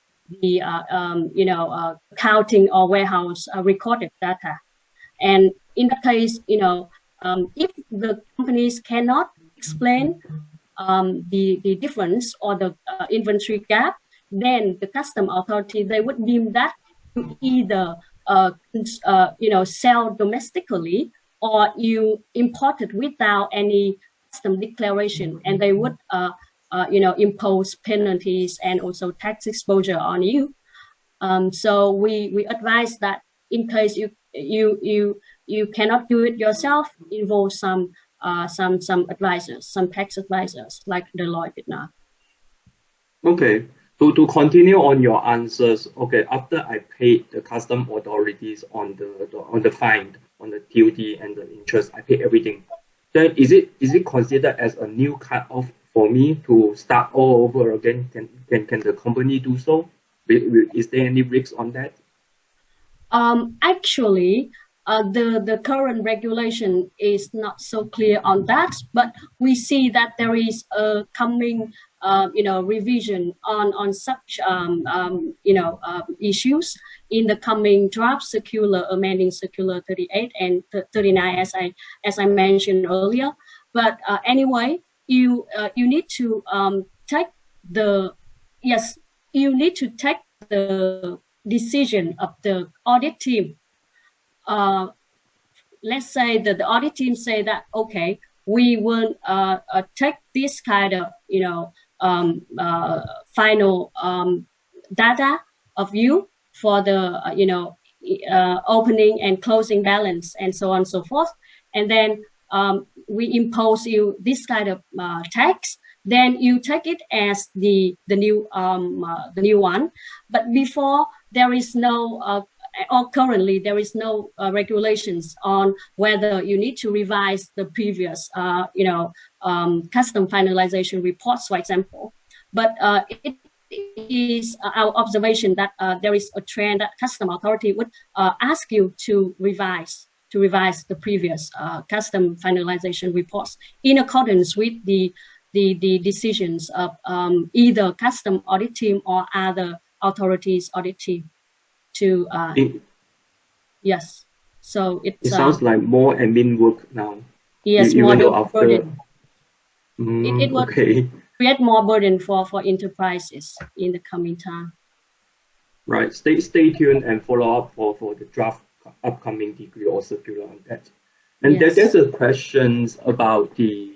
accounting or warehouse recorded data. And in that case, if the companies cannot explain the difference or the inventory gap, then the custom authority, they would deem that to either sell domestically, or you import it without any custom declaration, and they would impose penalties and also tax exposure on you. So we advise that in case you cannot do it yourself, involve some advisors, some tax advisors like Deloitte Vietnam. Okay. To continue on your answers, okay, after I paid the custom authorities on the fine, on the duty and the interest, I paid everything. Then is it considered as a new cut-off for me to start all over again? Can the company do so? Is there any risks on that? Actually, the current regulation is not so clear on that, but we see that there is a coming revision on such issues in the coming draft circular, amending circular 38 and 39, as I mentioned earlier. But anyway, you need to take the decision of the audit team. Let's say that the audit team say that, okay, we will take this kind of final data of you for the opening and closing balance and so on and so forth, and then we impose you this kind of tax. Then you take it as the new one. But before, there is no or currently there is no regulations on whether you need to revise the previous custom finalization reports, for example. But it is our observation that there is a trend that custom authority would ask you to revise the previous custom finalization reports in accordance with the decisions of either custom audit team or other authorities audit team. Yes, so it sounds like more admin work now. Yes, more burden. It will okay. create more burden for enterprises in the coming time. Right. Stay tuned and follow up for the draft upcoming decree or circular on that. And yes, there's a questions about the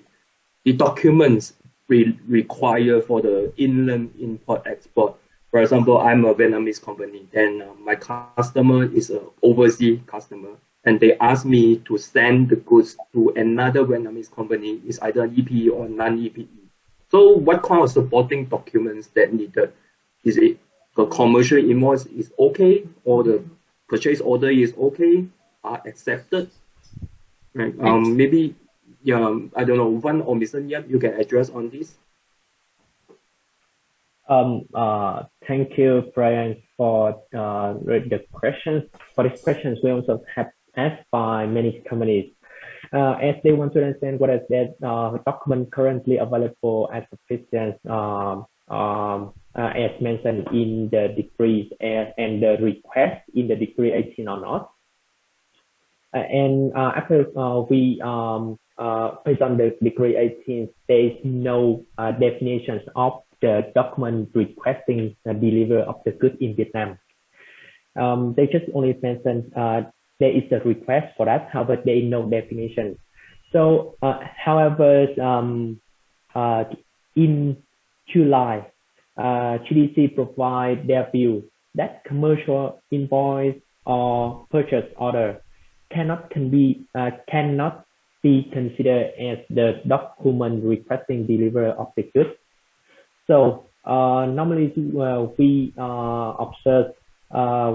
documents required for the inland import-export. For example, I'm a Vietnamese company, and my customer is an overseas customer, and they ask me to send the goods to another Vietnamese company, is either EPE or non-EPE. So what kind of supporting documents that needed? Is it the commercial invoice is okay, or the purchase order is okay, are accepted? Right. Maybe, I don't know, Van or Mr. Yap, you can address on this. Thank you, Brian, for the questions. For these questions, we also have asked by many companies, as they want to understand what is that document currently available as sufficient, as mentioned in the decree and the request in the Decree 18 or not. And after we based on the Decree 18, there is no definitions of the document requesting the delivery of the goods in Vietnam. They just only mention there is a request for that, however, there is no definition. So, however, in July, GDC provide their view that commercial invoice or purchase order cannot be considered as the document requesting delivery of the goods. So normally we observe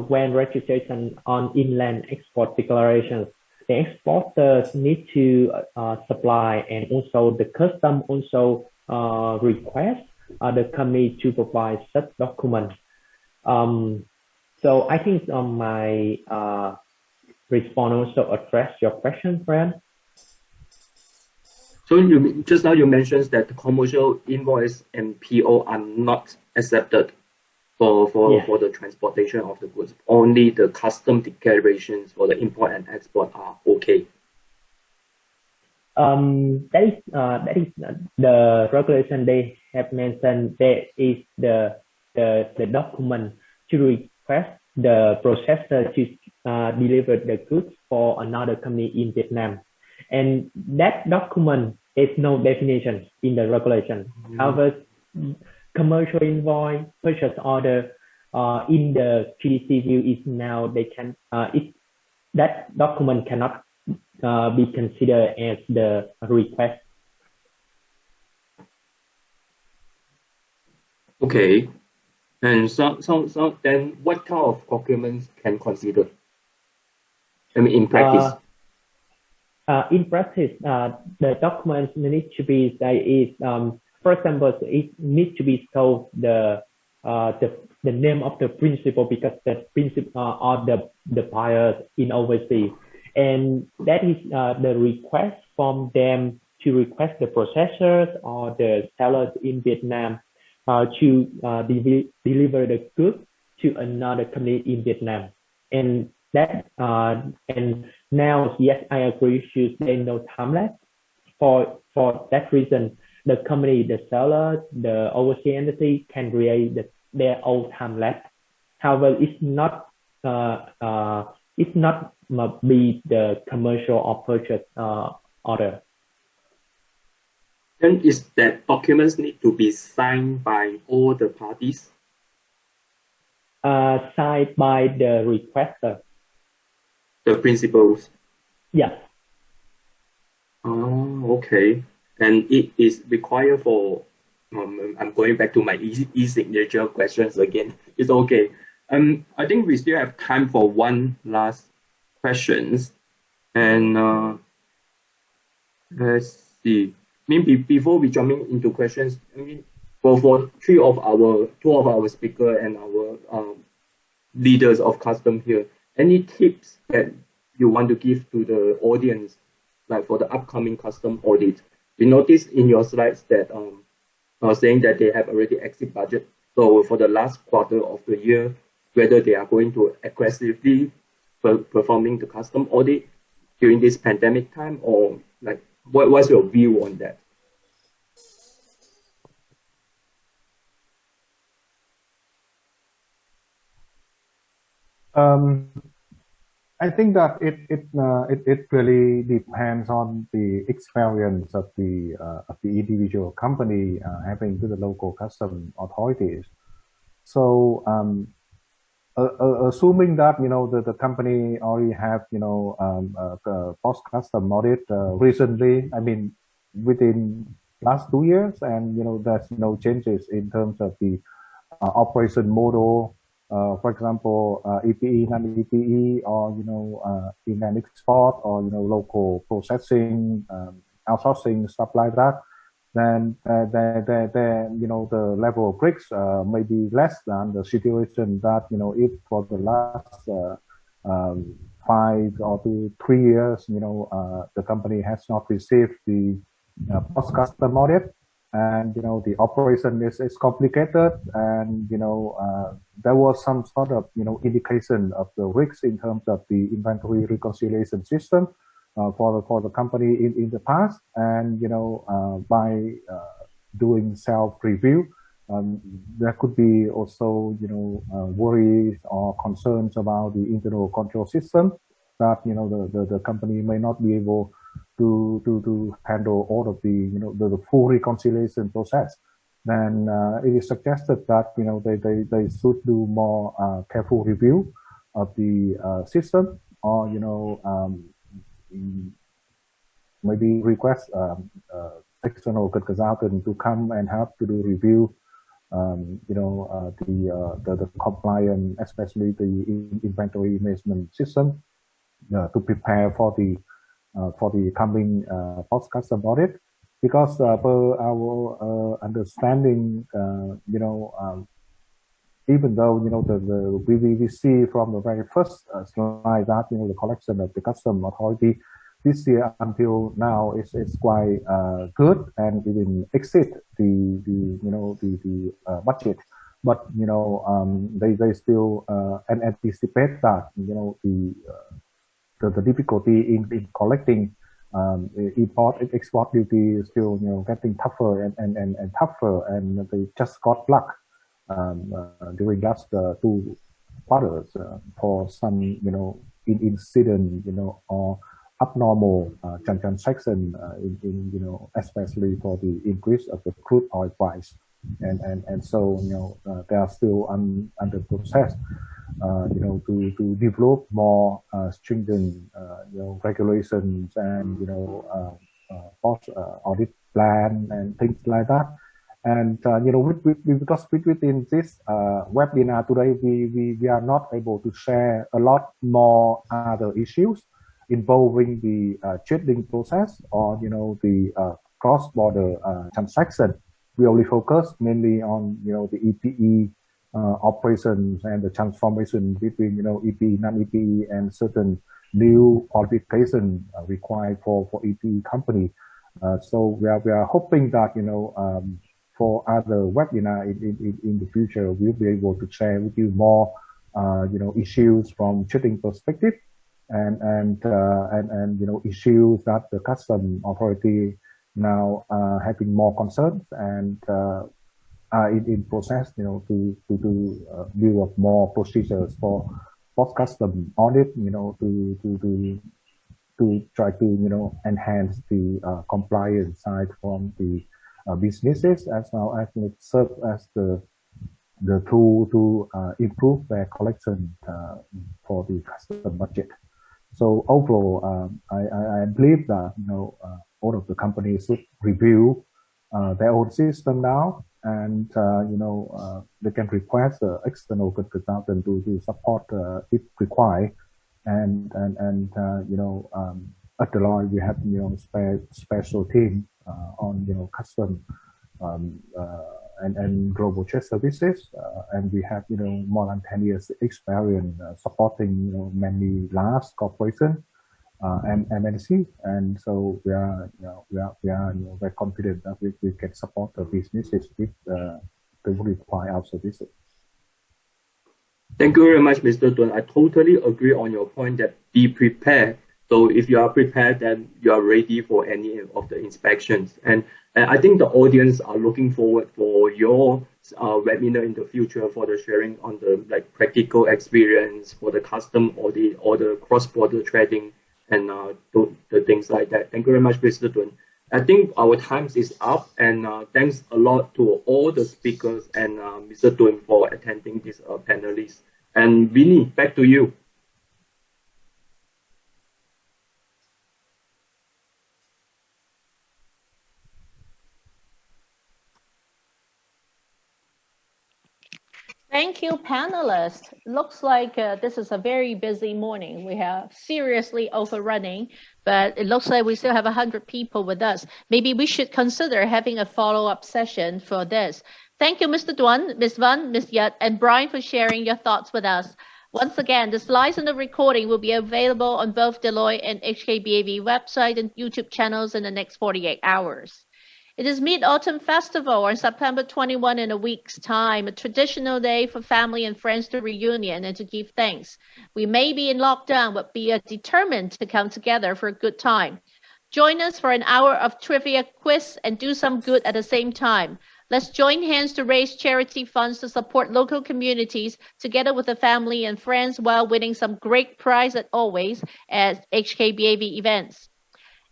when registration on inland export declarations, the exporters need to supply, and also the custom also request the company to provide such documents. So I think my response also address your question, Brian. So just now you mentioned that the commercial invoice and PO are not accepted for the transportation of the goods. Only the custom declarations for the import and export are okay. That is the regulation they have mentioned. There is the document to request the processor to deliver the goods for another company in Vietnam. And that document is no definition in the regulation. However, commercial invoice, purchase order, in the GDC view is now they can that document cannot be considered as the request. Okay, and so then what kind of documents can consider? I mean, in practice. In practice, the documents need to be for example, it needs to be show the name of the principal, because the principal are the buyers in overseas, and that is the request from them to request the processors or the sellers in Vietnam to deliver the goods to another company in Vietnam. And that and now, yes, I agree, should say no time lapse. For that reason, the company, the seller, the overseas entity can create their own time lapse. However, it's not be the commercial or purchase order. Then is that documents need to be signed by all the parties? Signed by the requester. The principals? Yeah. Oh, okay. And it is required for, I'm going back to my e-signature questions again. It's okay. I think we still have time for one last questions. And let's see. Maybe before we jumping into questions, I mean, for two of our speaker and our leaders of custom here, any tips that you want to give to the audience, like for the upcoming custom audit? We noticed in your slides that saying that they have already exit budget. So for the last quarter of the year, whether they are going to aggressively performing the custom audit during this pandemic time, or like what's your view on that? I think that it really depends on the experience of the individual company having with the local custom authorities. So assuming that the company already have post custom audit recently, I mean within last 2 years, and there's no changes in terms of the operation model. For example, EPE, non-EPE, or in-land export, or local processing, outsourcing, stuff like that. Then the level of risks may be less than the situation that if for the last 5 or 3 years, the company has not received the post custom audit. And the operation is complicated, and there was some sort of indication of the risks in terms of the inventory reconciliation system for the company in the past. And by doing self review, there could be also worries or concerns about the internal control system that the company may not be able to handle all of the full reconciliation process. Then it is suggested that they should do more careful review of the system, or maybe request external consultant to come and help to do review the compliance, especially the inventory management system, to prepare for the coming post custom audit. Because per our understanding, even though we see from the very first slide that the collection of the custom authority this year until now is quite good, and even exceed the budget. But they still anticipate that the difficulty in collecting import and export duty is still getting tougher and tougher, and they just got luck during last 2 quarters for some incident or abnormal transaction in especially for the increase of the crude oil price, and so they are still under process to develop more stringent regulations and post audit plan and things like that. And because within this webinar today, we are not able to share a lot more other issues involving the trading process or the cross-border transaction. We only focus mainly on the EPE operations and the transformation between EPE, non-EPE, and certain new qualification required for EP company. So we are hoping that for other webinar in the future, we'll be able to share with you more issues from trading perspective and issues that the custom authority now having more concerns and are in process to build up more procedures for post custom audit to try to enhance the compliance side from the businesses, as well as serve as the tool to improve their collection for the custom budget. So overall, I believe that all of the companies should review their own system now, and they can request external consultant to support if required. And at Deloitte we have special team on custom and global trade services, and we have more than 10 years experience supporting many large corporations and MNC, and so we are very confident that we can support the businesses if they require our services. Thank you very much, Mr. Tuan. I totally agree on your point that be prepared. So if you are prepared, then you are ready for any of the inspections. And I think the audience are looking forward for your webinar in the future for the sharing on the practical experience for the custom audit or the cross-border trading and the things like that. Thank you very much, Mr. Tuan. I think our time is up, and thanks a lot to all the speakers and Mr. Tuan for attending this panelists. And Vinny, back to you. Thank you, panelists. Looks like this is a very busy morning. We have seriously overrunning, but it looks like we still have 100 people with us. Maybe we should consider having a follow-up session for this. Thank you, Mr. Duan, Ms. Van, Ms. Yat, and Brian for sharing your thoughts with us. Once again, the slides and the recording will be available on both Deloitte and HKBAV website and YouTube channels in the next 48 hours. It is Mid-Autumn Festival on September 21 in a week's time, a traditional day for family and friends to reunion and to give thanks. We may be in lockdown, but we are determined to come together for a good time. Join us for an hour of trivia quiz and do some good at the same time. Let's join hands to raise charity funds to support local communities together with the family and friends while winning some great prize as always at HKBAV events.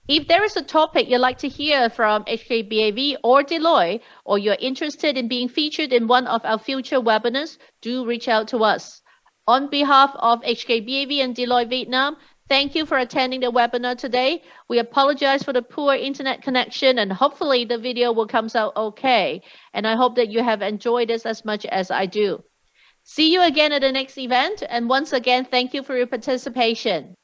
If there is a topic you'd like to hear from HKBAV or Deloitte, or you're interested in being featured in one of our future webinars, do reach out to us. On behalf of HKBAV and Deloitte Vietnam, thank you for attending the webinar today. We apologize for the poor internet connection, and hopefully the video will come out okay. And I hope that you have enjoyed this as much as I do. See you again at the next event, and once again, thank you for your participation.